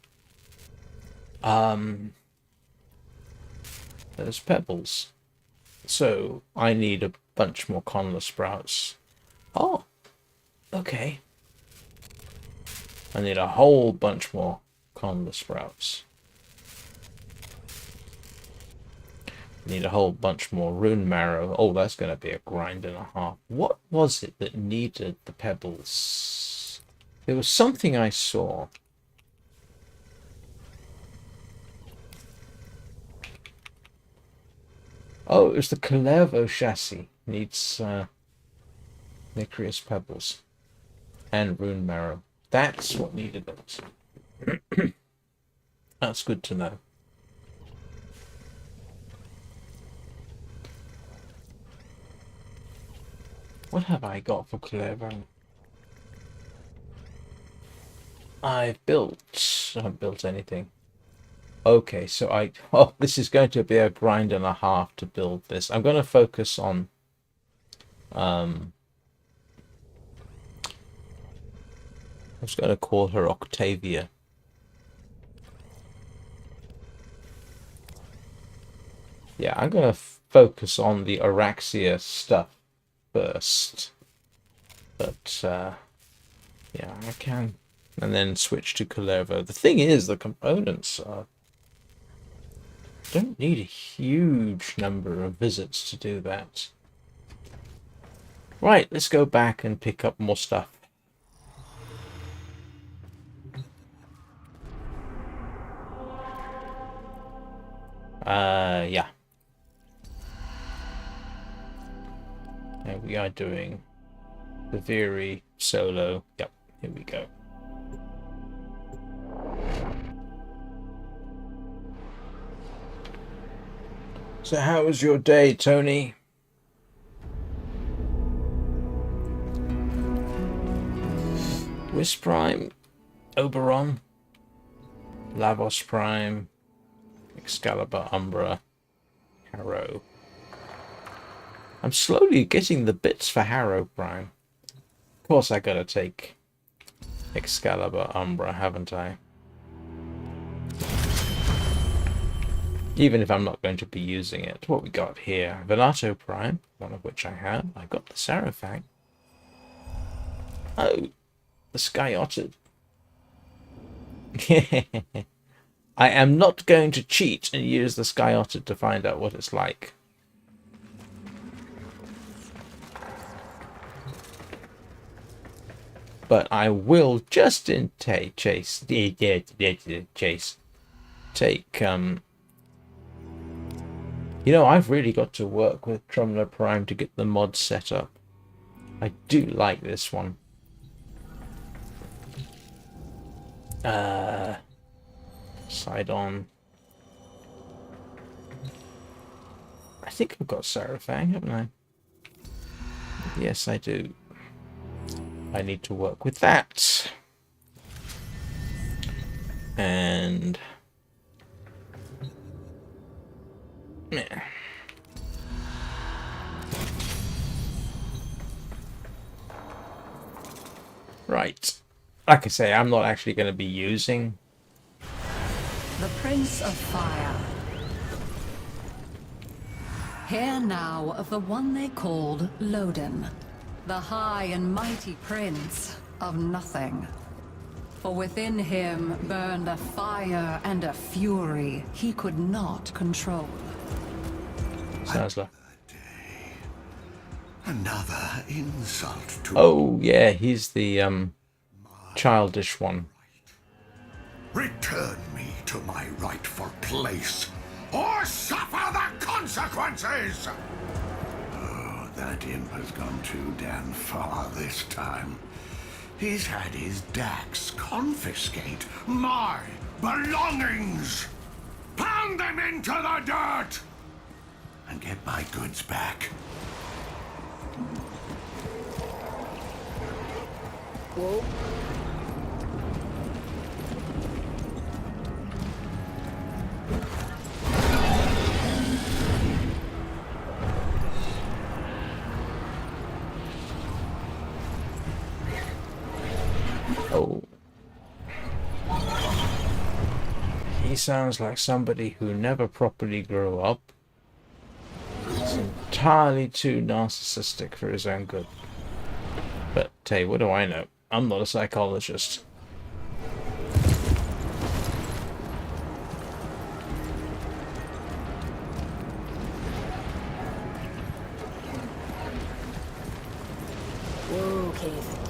A: Those pebbles. So I need a bunch more conla sprouts. Oh, okay. I need a whole bunch more conla sprouts. Need a whole bunch more rune marrow. Oh, that's going to be a grind and a half. What was it that needed the pebbles? There was something I saw. Oh, it was the Kurbow chassis. Needs nacreous pebbles and rune marrow. That's what needed it. That's good to know. What have I got for Kurbow? I haven't built anything. Okay, so this is going to be a grind and a half to build this. I'm going to focus on I was going to call her Octavia. Yeah, I'm going to focus on the Araxia stuff first. But yeah, I can. And then switch to Kurbow. The thing is, the components don't need a huge number of visits to do that. Right, let's go back and pick up more stuff. Yeah. And we are doing Duviri solo. Yep, here we go. So how was your day, Tony? Wisp Prime, Oberon, Lavos Prime, Excalibur, Umbra, Harrow. I'm slowly getting the bits for Harrow Prime. Of course I gotta take Excalibur, Umbra, haven't I? Even if I'm not going to be using it. What we got here? Venato Prime, one of which I have. I got the Saraphact. Oh, the Sky Otter. I am not going to cheat and use the Sky Otter to find out what it's like. But I will just in chase take you know, I've really got to work with Trumler Prime to get the mod set up. I do like this one. Sidon. I think I've got Sarafang, haven't I? Yes, I do. I need to work with that. And yeah. Right. Like I say, I'm not actually going to be using.
I: The Prince of Fire. Hear now of the one they called Loden, the high and mighty prince of nothing. For within him burned a fire and a fury he could not control.
A: Sounds like.
D: Another insult to...
A: Oh yeah, he's the childish one.
D: Return me to my rightful place, or suffer the consequences! Oh, that imp has gone too damn far this time. He's had his Dax confiscate my belongings! Pound them into the dirt! And get my goods back.
G: Whoa.
A: Oh. He sounds like somebody who never properly grew up. He's entirely too narcissistic for his own good. But hey, what do I know? I'm not a psychologist.
G: Whoa, Keith.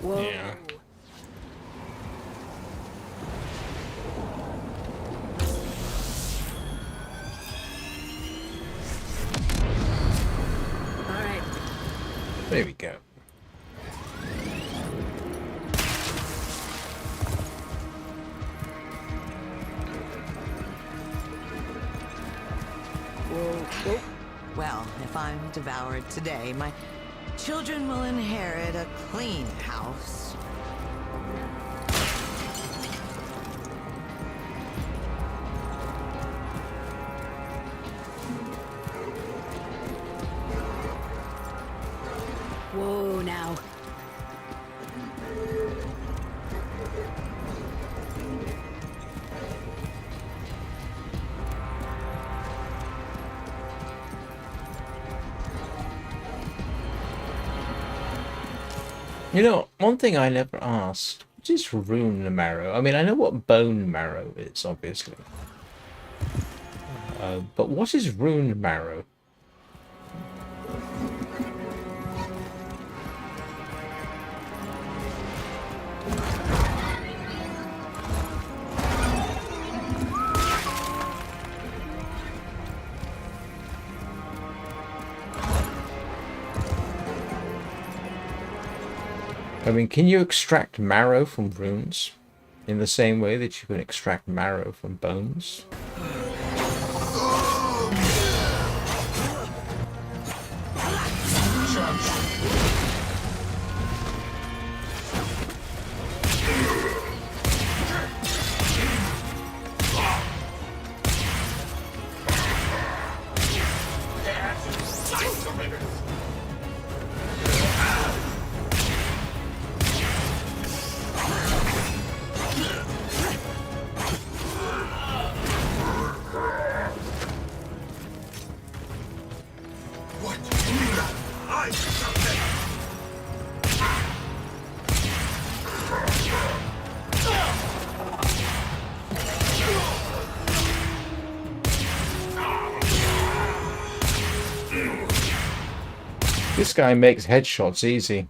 A: Yeah.
G: Alright.
A: There we go.
H: Whoa. Well, if I'm devoured today, my children will inherit a clean house.
G: Whoa, now.
A: You know, one thing I never asked, what is rune marrow? I mean, I know what bone marrow is, obviously. But what is rune marrow? I mean, can you extract marrow from runes in the same way that you can extract marrow from bones? This guy makes headshots easy.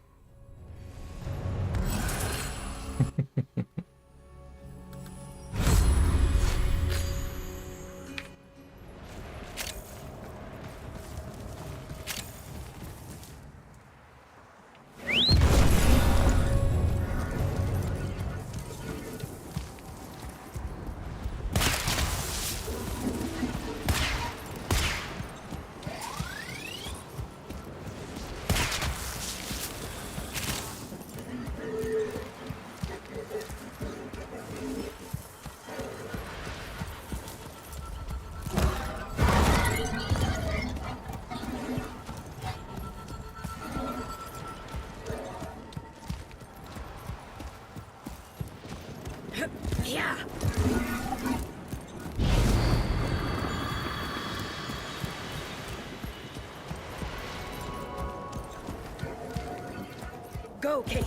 G: Okay.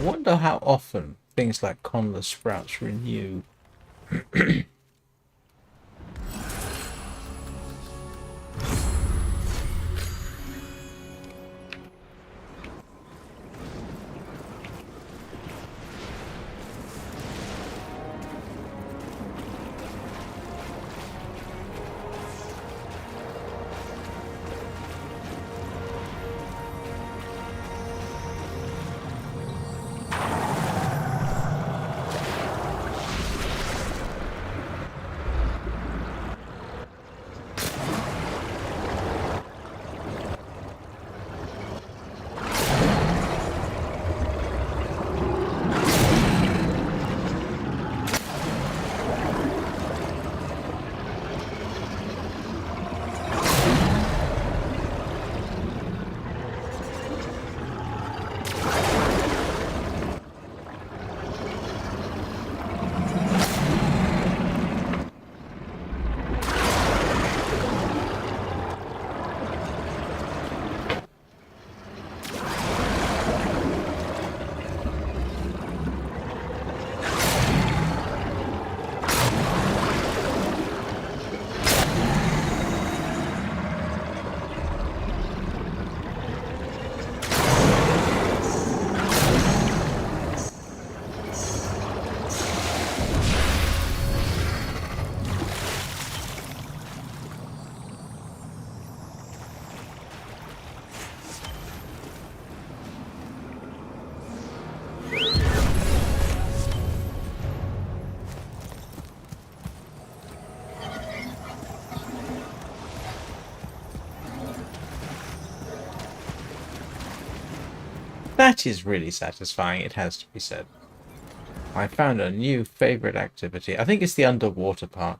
A: I wonder how often things like Conless sprouts renew. That is really satisfying, it has to be said. I found a new favourite activity. I think it's the underwater part.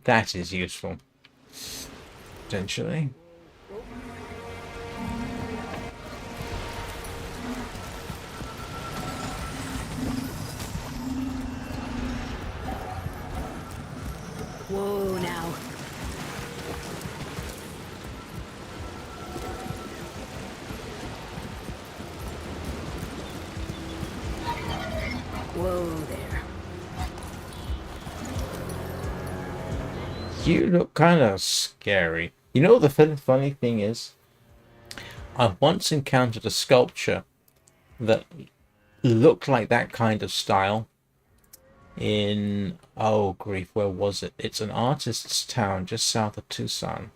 A: that is useful. Potentially.
G: Whoa now. Whoa there.
A: You look kind of scary. You know what the funny thing is? I once encountered a sculpture that looked like that kind of style in, oh grief, where was it? It's an artist's town just south of Tucson.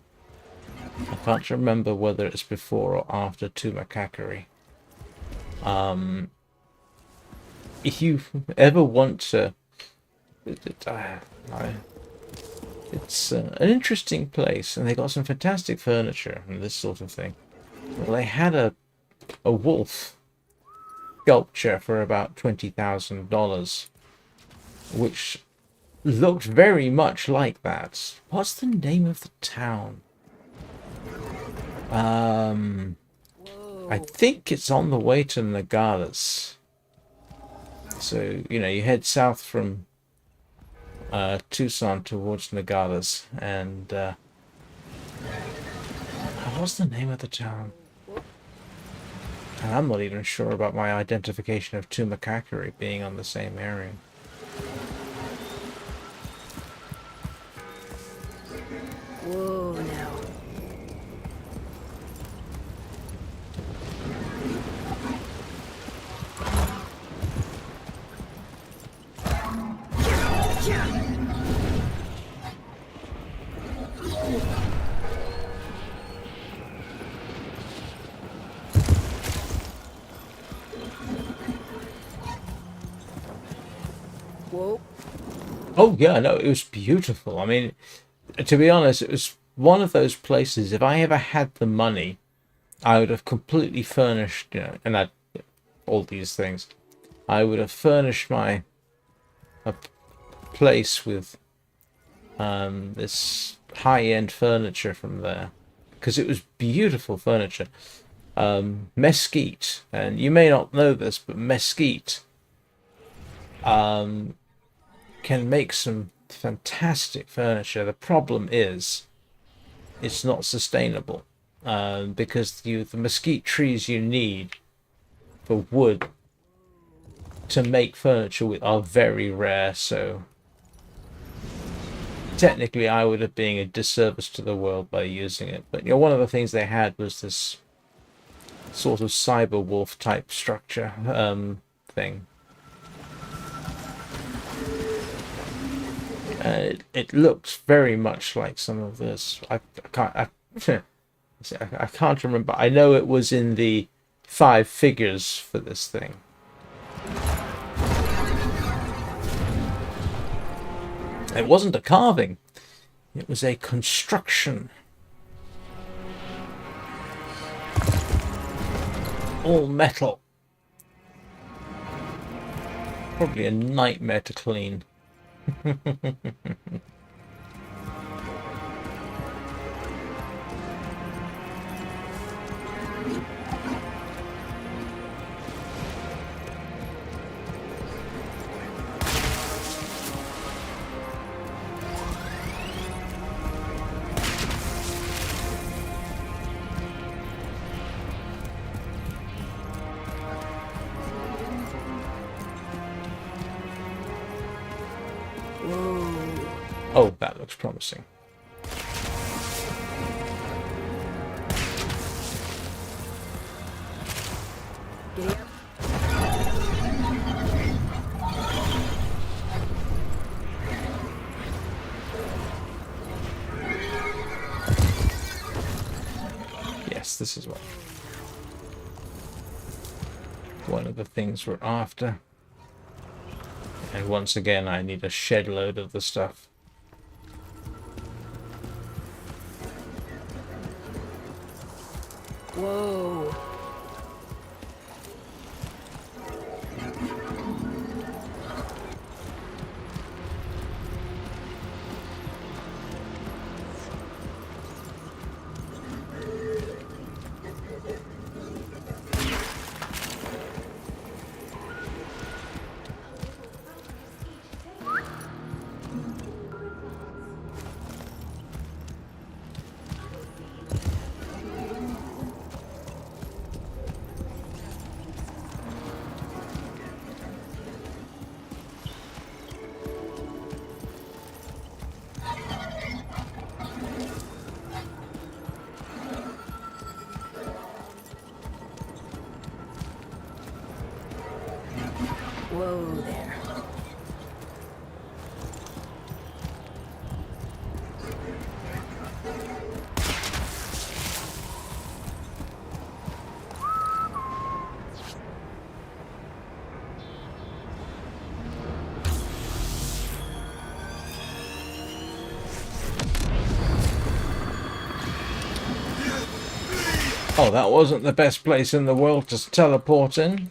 A: I can't remember whether it's before or after Tumakakari. If you ever want to, it's an interesting place, and they got some fantastic furniture and this sort of thing. Well, they had a wolf sculpture for about $20,000, which looked very much like that. What's the name of the town? I think it's on the way to Nagadas. So, you know, you head south from Tucson towards Nagadas, and what's the name of the town? And I'm not even sure about my identification of Tumakakari being on the same area.
G: Whoa now. Whoa.
A: Oh yeah, no, it was beautiful. I mean, to be honest, it was one of those places, if I ever had the money, I would have completely furnished, you know, and all these things. I would have furnished my place with this high-end furniture from there, because it was beautiful furniture. Mesquite, and you may not know this, but mesquite can make some fantastic furniture. The problem is it's not sustainable, because the mesquite trees you need for wood to make furniture with are very rare, so technically I would have been a disservice to the world by using it. But you know, one of the things they had was this sort of cyber wolf type structure thing. It looks very much like some of this. I can't remember. I know it was in the 5 figures for this thing. It wasn't a carving. It was a construction. All metal. Probably a nightmare to clean. Oh, that looks promising. Yes, this is one of the things we're after. And once again, I need a shed load of the stuff.
G: Whoa. Whoa there.
A: Oh, that wasn't the best place in the world to teleport in.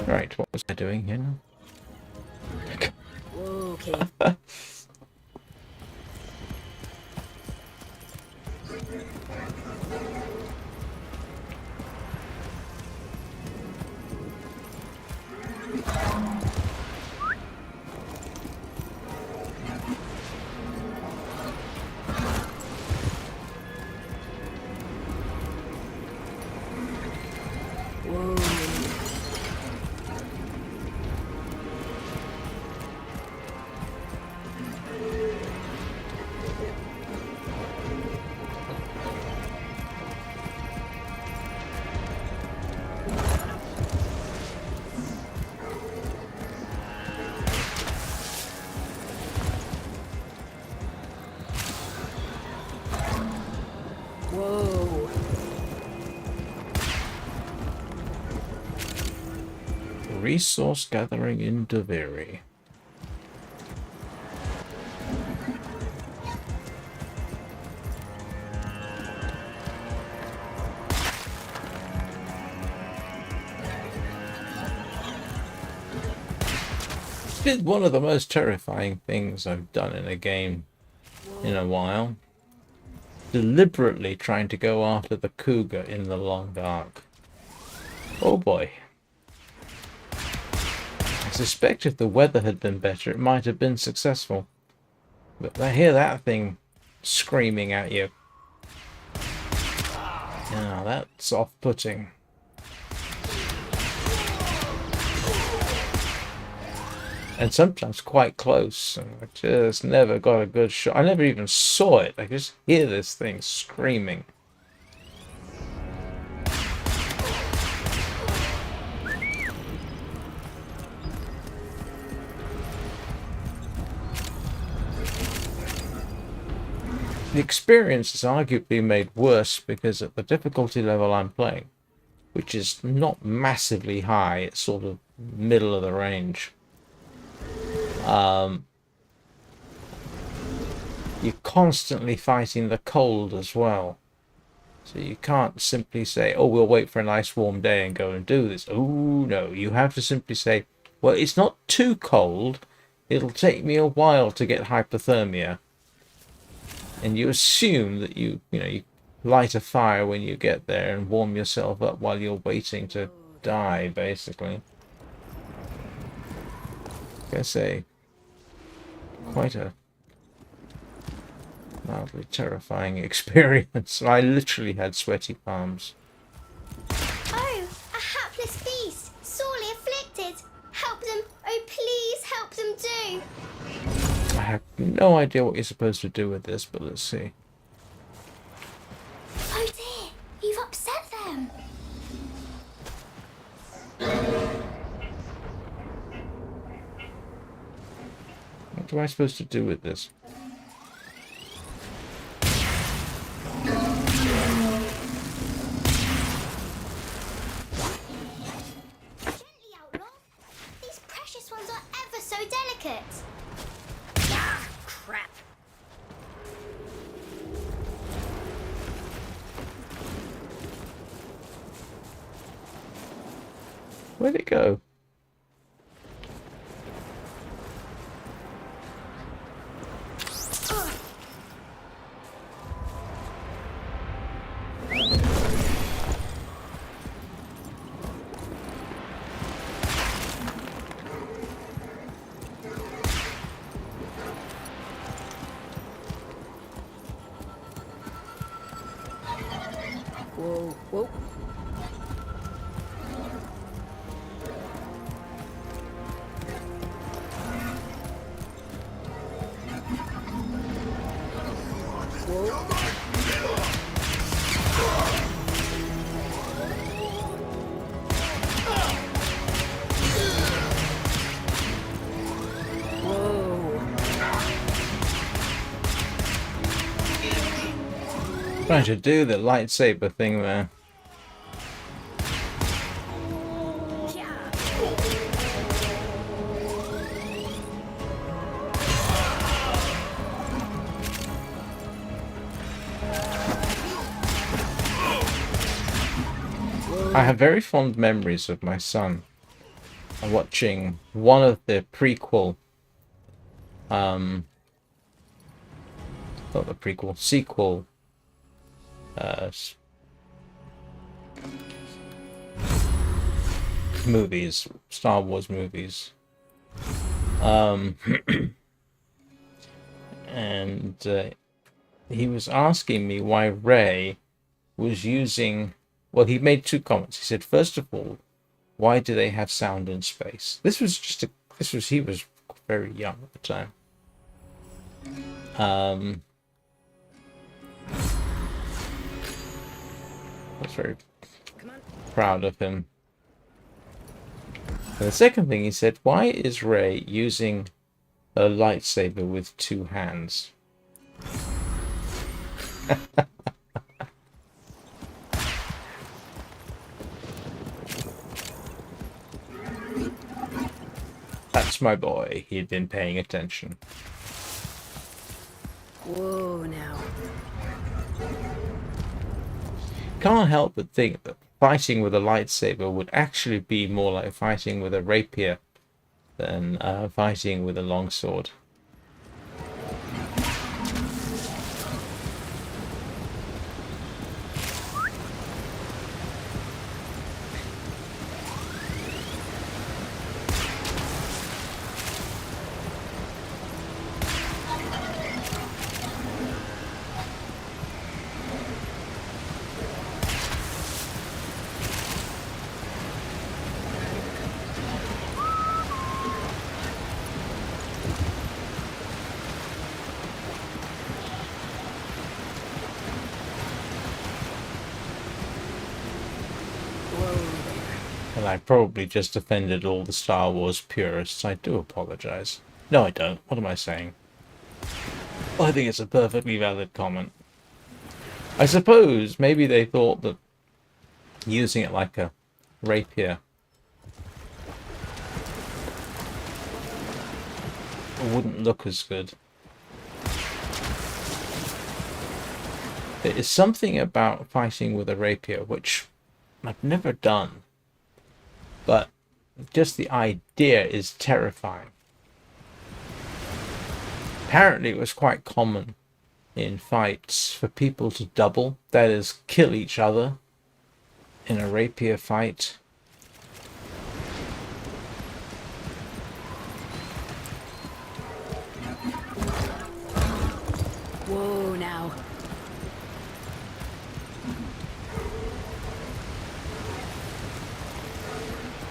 A: Right, what was I doing here now?
G: Okay. Whoa.
A: Resource gathering in Duviri. It's one of the most terrifying things I've done in a game in a while. Deliberately trying to go after the cougar in the long dark. Oh boy. I suspect if the weather had been better, it might have been successful. But I hear that thing screaming at you. Now that's off-putting. And sometimes quite close. And I just never got a good shot. I never even saw it. I just hear this thing screaming. The experience is arguably made worse because at the difficulty level I'm playing, which is not massively high, it's sort of middle of the range. You're constantly fighting the cold as well. So you can't simply say, oh, we'll wait for a nice warm day and go and do this. Oh, no. You have to simply say, well, it's not too cold. It'll take me a while to get hypothermia. And you assume that you light a fire when you get there and warm yourself up while you're waiting to die, basically. Like I say, quite a mildly terrifying experience. I literally had sweaty palms.
J: Oh, a hapless beast, sorely afflicted. Help them, oh please help them do.
A: I have no idea what you're supposed to do with this, but let's see.
J: Oh dear, you've upset them.
A: What am I supposed to do with this?
J: Gently, Outlaw. These precious ones are ever so delicate.
G: Ah, crap.
A: Where'd it go?
G: Whoa, whoa.
A: Trying to do the lightsaber thing there. I have very fond memories of my son watching one of the prequel, not the prequel, sequel, movies, Star Wars movies, and he was asking me why Rey was using. Well, he made two comments. He said, first of all, why do they have sound in space? This was just a. This was he was very young at the time. I was very proud of him. And the second thing he said, why is Rey using a lightsaber with two hands? That's my boy. He'd been paying attention.
G: Whoa, now.
A: Can't help but think that fighting with a lightsaber would actually be more like fighting with a rapier than fighting with a longsword. And I probably just offended all the Star Wars purists. I do apologize. No, I don't. What am I saying? Well, I think it's a perfectly valid comment. I suppose maybe they thought that using it like a rapier wouldn't look as good. There is something about fighting with a rapier which I've never done, but just the idea is terrifying. Apparently it was quite common in fights for people to double, that is, kill each other in a rapier fight.
G: Whoa, now.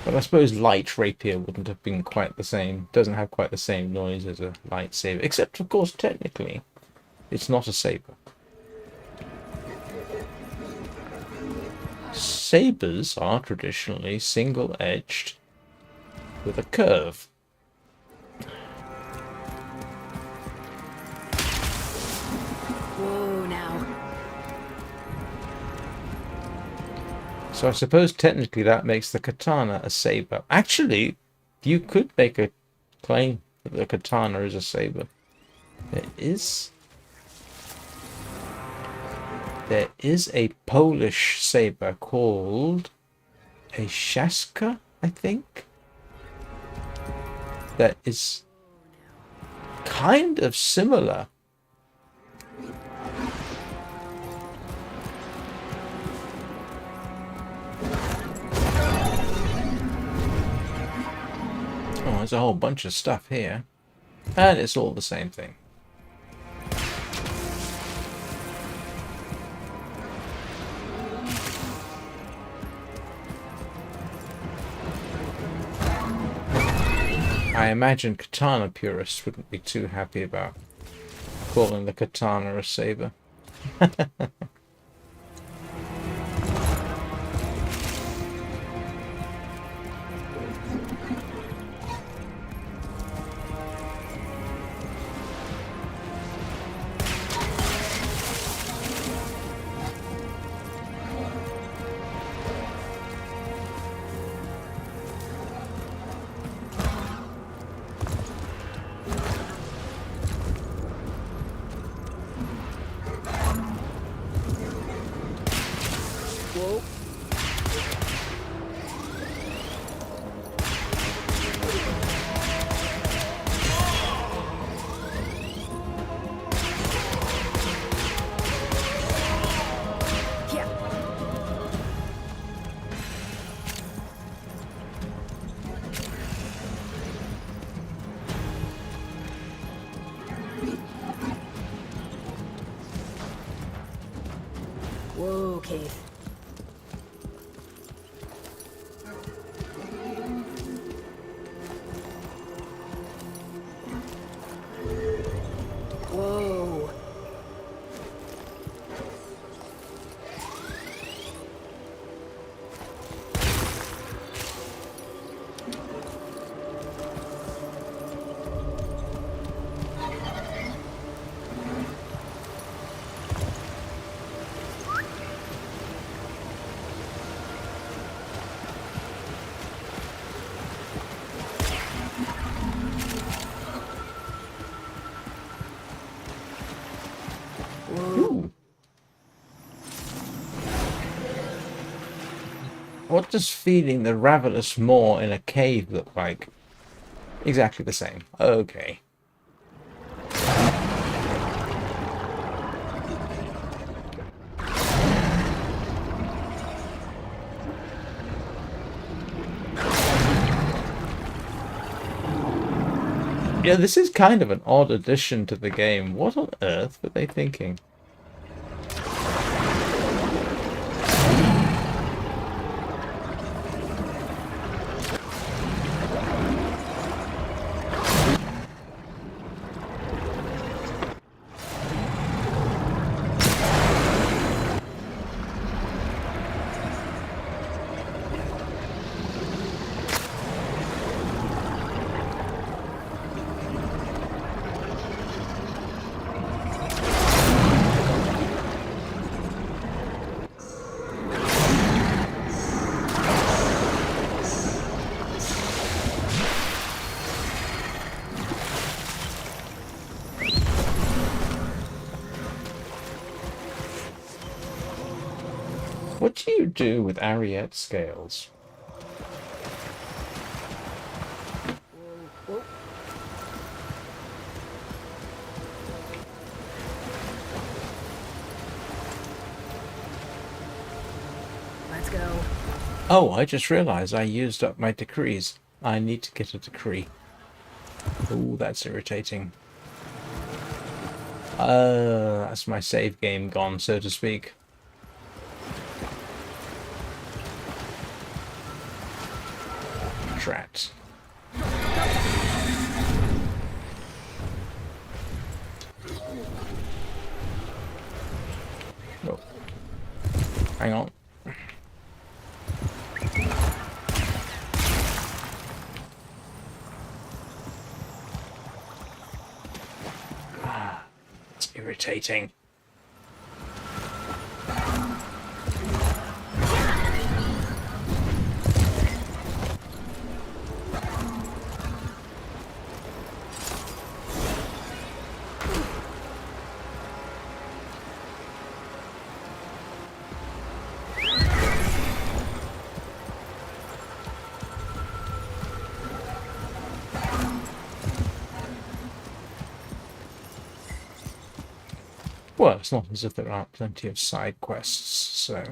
A: But I suppose light rapier wouldn't have been quite the same. Doesn't have quite the same noise as a lightsaber. Except, of course, technically, it's not a saber. Sabers are traditionally single-edged with a curve.
G: Whoa, now.
A: So I suppose technically that makes the katana a saber. Actually, you could make a claim that the katana is a saber. There is a Polish saber called a Shaska, I think, that is kind of similar. Oh, there's a whole bunch of stuff here. And it's all the same thing. I imagine katana purists wouldn't be too happy about calling the katana a saber.
G: Whoa. Yeah. Whoa, Keith. Whoa.
A: Ooh. What does feeding the ravenous maw in a cave look like? Exactly the same. Okay. Yeah, this is kind of an odd addition to the game. What on earth were they thinking? What do you do with Ariete scales?
G: Whoa. Let's go.
A: Oh, I just realized I used up my decrees. I need to get a decree. Oh, that's irritating. That's my save game gone, so to speak. Drat. Oh. Hang on. It's irritating. Well, it's not as if there aren't plenty of side quests, so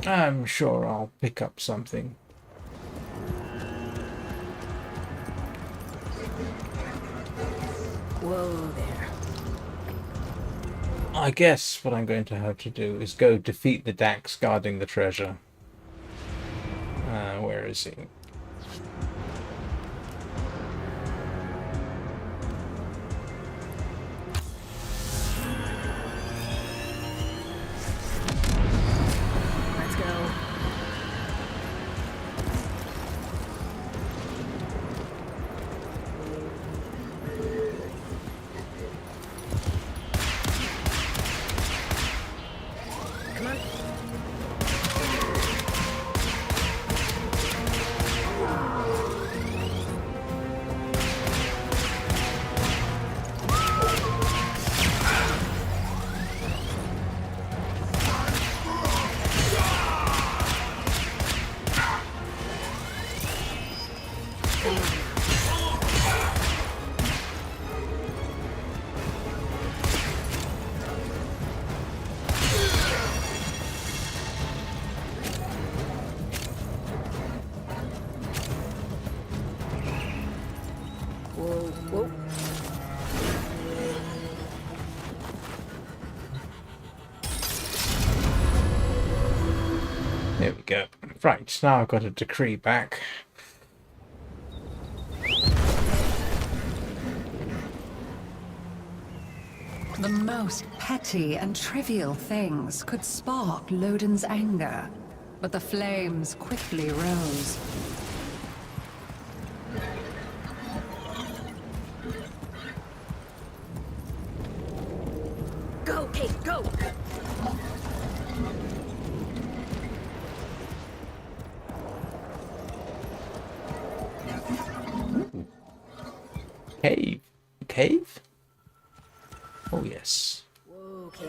A: I'm sure I'll pick up something.
G: Whoa there.
A: I guess what I'm going to have to do is go defeat the Dax guarding the treasure. Where is he?
G: Let's go. Come on. Whoa, whoa.
A: There we go. Right, now I've got a decree back.
I: The most petty and trivial things could spark Loden's anger, but the flames quickly rose.
G: Go, Kate, go!
A: Cave. Cave? Oh, yes.
G: Whoa, Kate.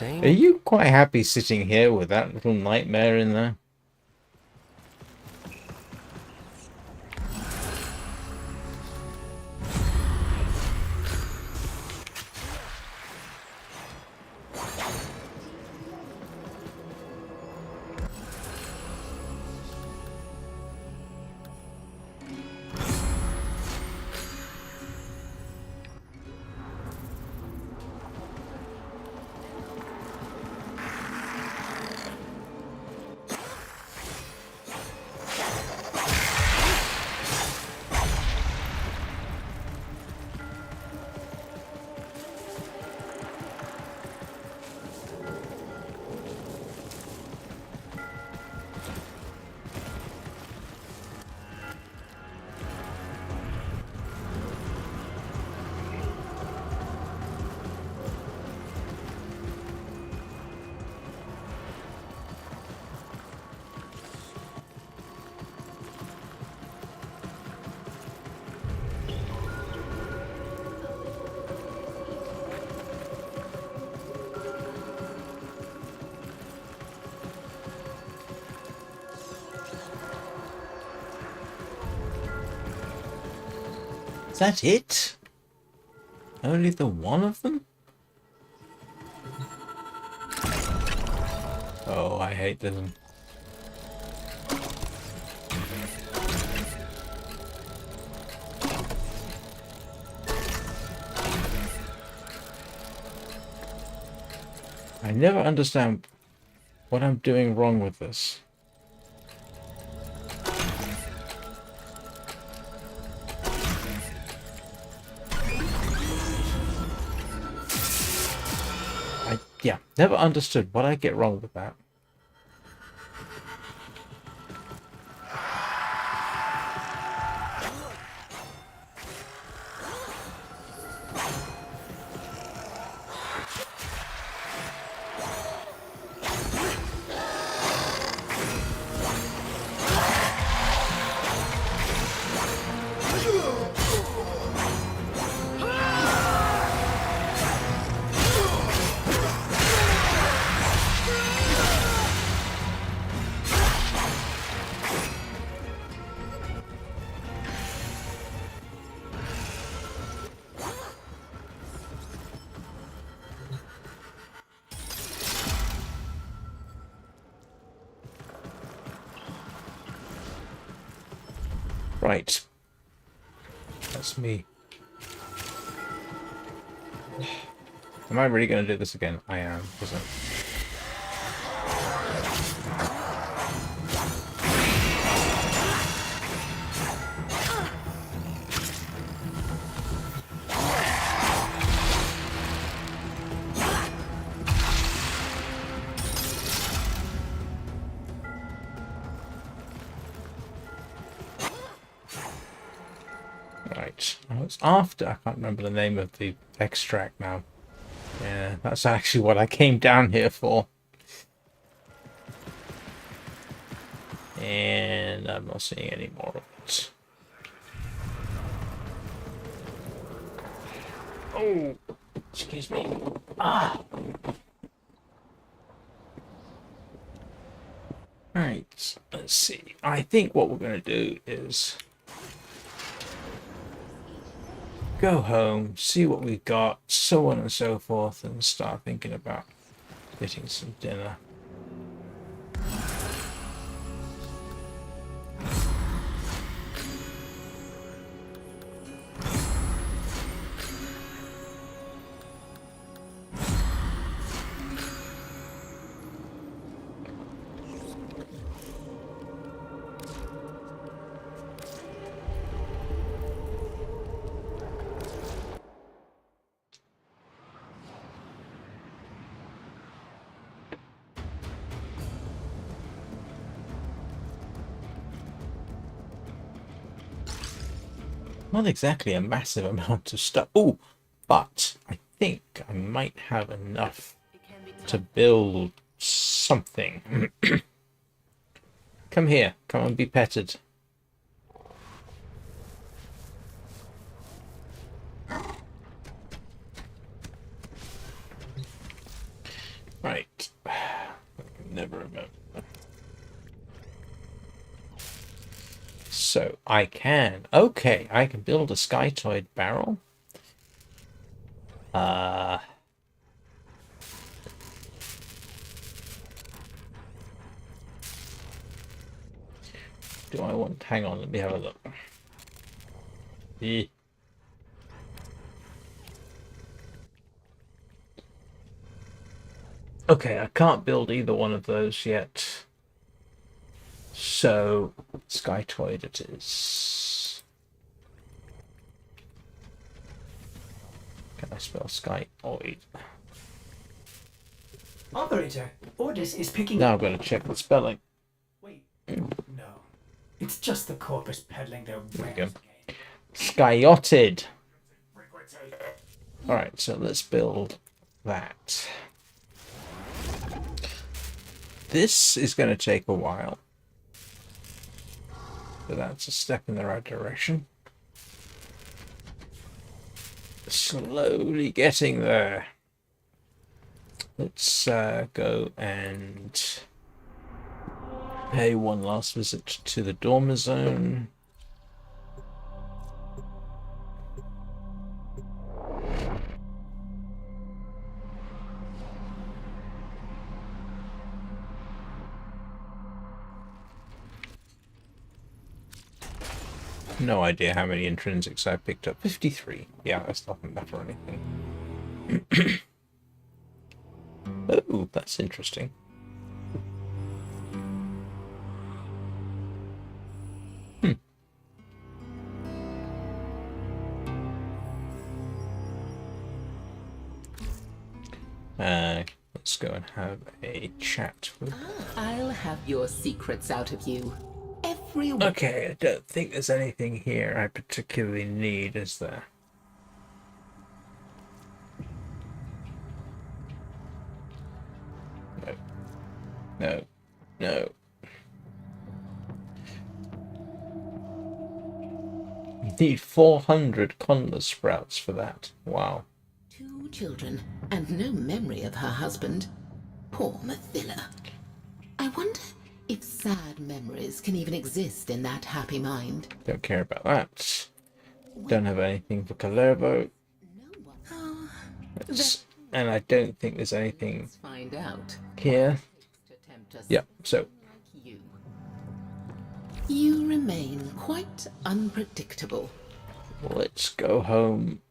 A: Are you quite happy sitting here with that little nightmare in there? Is that it? Only the one of them? Oh, I hate them. I never understand what I'm doing wrong with this. Yeah, never understood what I get wrong with that. Right. That's me. Am I really going to do this again? I am, isn't it? Right. Oh, it's after. I can't remember the name of the extract now. Yeah, that's actually what I came down here for. And I'm not seeing any more of it. Oh, excuse me. Ah. Right, let's see. I think what we're going to do is go home, see what we got, so on and so forth, and start thinking about getting some dinner. Not exactly a massive amount of stuff. Oh, but I think I might have enough to build something. Come here. Come and be petted. Right. Never remember. So I can. Okay, I can build a skytoid barrel. Do I want... Hang on, let me have a look. Okay, I can't build either one of those yet. So, skytoid it is. Can I spell skytoid?
E: Operator, Ordis is picking
A: Now
E: up.
A: I'm going to check the spelling.
E: Wait, no. It's just the corpus peddling their
A: There we go.
E: wares again.
A: Skyoted. Alright, so let's build that. This is going to take a while. But that's a step in the right direction. Slowly getting there. Let's go and pay one last visit to the dormer zone. No idea how many intrinsics I picked up. 53. Yeah, that's not enough or anything. Oh, that's interesting. Let's go and have a chat with...
F: I'll have your secrets out of you. Everyone.
A: Okay, I don't think there's anything here I particularly need, is there? No. No. No. You need 400 condor sprouts for that. Wow.
F: 2 children, and no memory of her husband. Poor Mathila. I wonder if sad memories can even exist in that happy mind.
A: Don't care about that. Don't have anything for Kalervo. And I don't think there's anything
F: Let's find out.
A: here.
F: To tempt us
A: Yeah, so
F: like you. You remain quite unpredictable.
A: let's go home.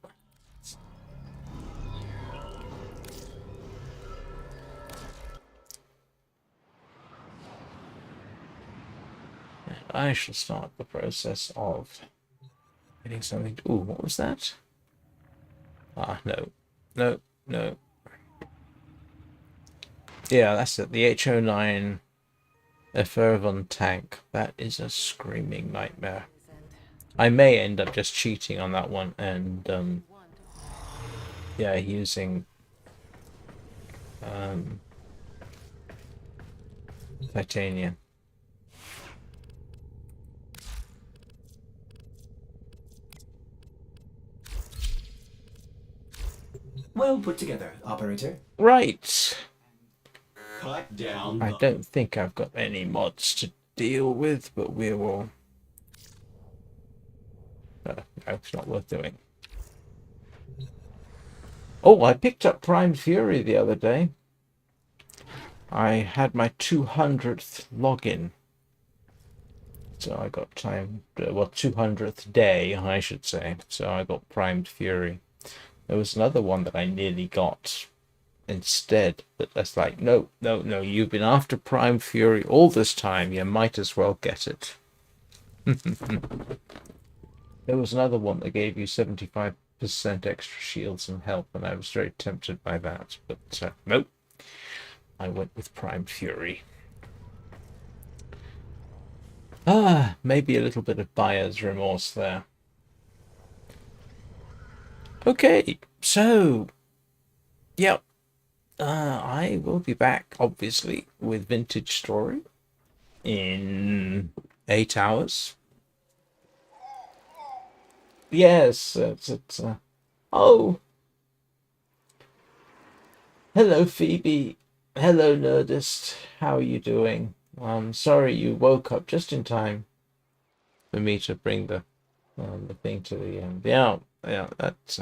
A: And I shall start the process of getting something to... Ooh, what was that? Ah, no. No, no. Yeah, that's it. The HO9 Effervon tank. That is a screaming nightmare. I may end up just cheating on that one and yeah, using titanium.
E: Well put together, operator.
A: Right.
E: Cut down.
A: I don't think I've got any mods to deal with, but we will... no, it's not worth doing. Oh, I picked up Prime Fury the other day. I had my 200th login. So I got time... well, 200th day, I should say. So I got Primed Fury. There was another one that I nearly got instead, but that's like, no, no, no, you've been after Prime Fury all this time, you might as well get it. There was another one that gave you 75% extra shields and health, and I was very tempted by that, but nope, I went with Prime Fury. Ah, maybe a little bit of buyer's remorse there. Okay, so, yep. I will be back, obviously, with Vintage Story in 8 hours. Yes, it's oh. Hello, Phoebe. Hello, Nerdist. How are you doing? I'm sorry you woke up just in time for me to bring the thing to the end. Yeah, yeah, that's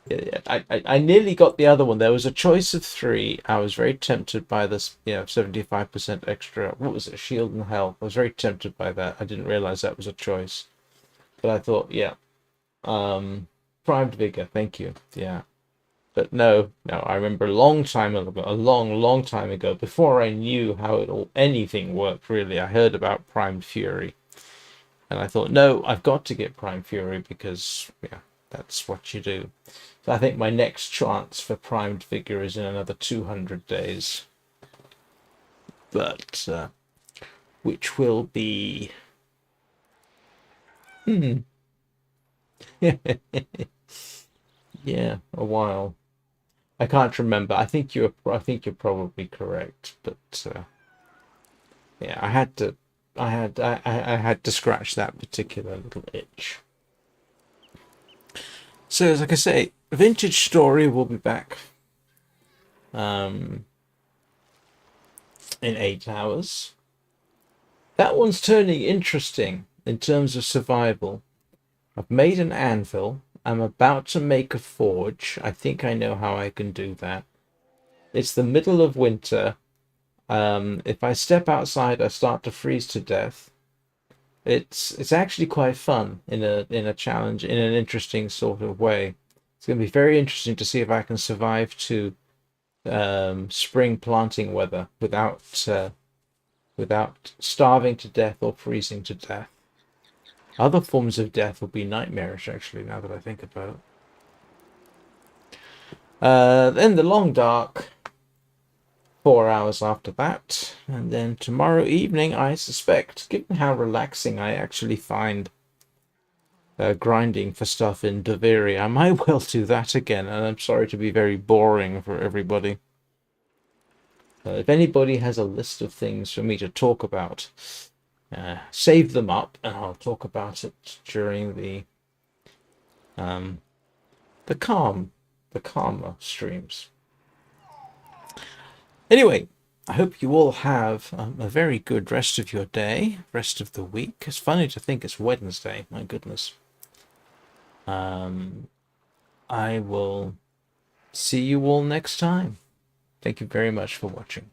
A: yeah, I nearly got the other one. There was a choice of three. I was very tempted by this, 75% extra. What was it? Shield and health. I was very tempted by that. I didn't realize that was a choice. But I thought, yeah. Primed vigor, thank you. Yeah. But no, I remember a long time ago, a long time ago, before I knew how anything worked really, I heard about primed fury. And I thought, no, I've got to get Prime Fury because, yeah, that's what you do. So I think my next chance for primed vigor is in another 200 days. But, which will be... yeah, a while. I can't remember. I think you're probably correct, but yeah, I had to scratch that particular little itch. So, like I say, Vintage Story will be back in 8 hours. That one's turning interesting in terms of survival. I've made an anvil. I'm about to make a forge. I think I know how I can do that. It's the middle of winter. If I step outside, I start to freeze to death. It's actually quite fun in a challenge, in an interesting sort of way. It's going to be very interesting to see if I can survive to spring planting weather without starving to death or freezing to death. Other forms of death will be nightmarish, actually, now that I think about it. Then the long dark, 4 hours after that. And then tomorrow evening, I suspect, given how relaxing I actually find grinding for stuff in Duviri, I might well do that again. And I'm sorry to be very boring for everybody. If anybody has a list of things for me to talk about, save them up, and I'll talk about it during the calmer streams. Anyway, I hope you all have a very good rest of your day, rest of the week. It's funny to think it's Wednesday. My goodness. I will see you all next time. Thank you very much for watching.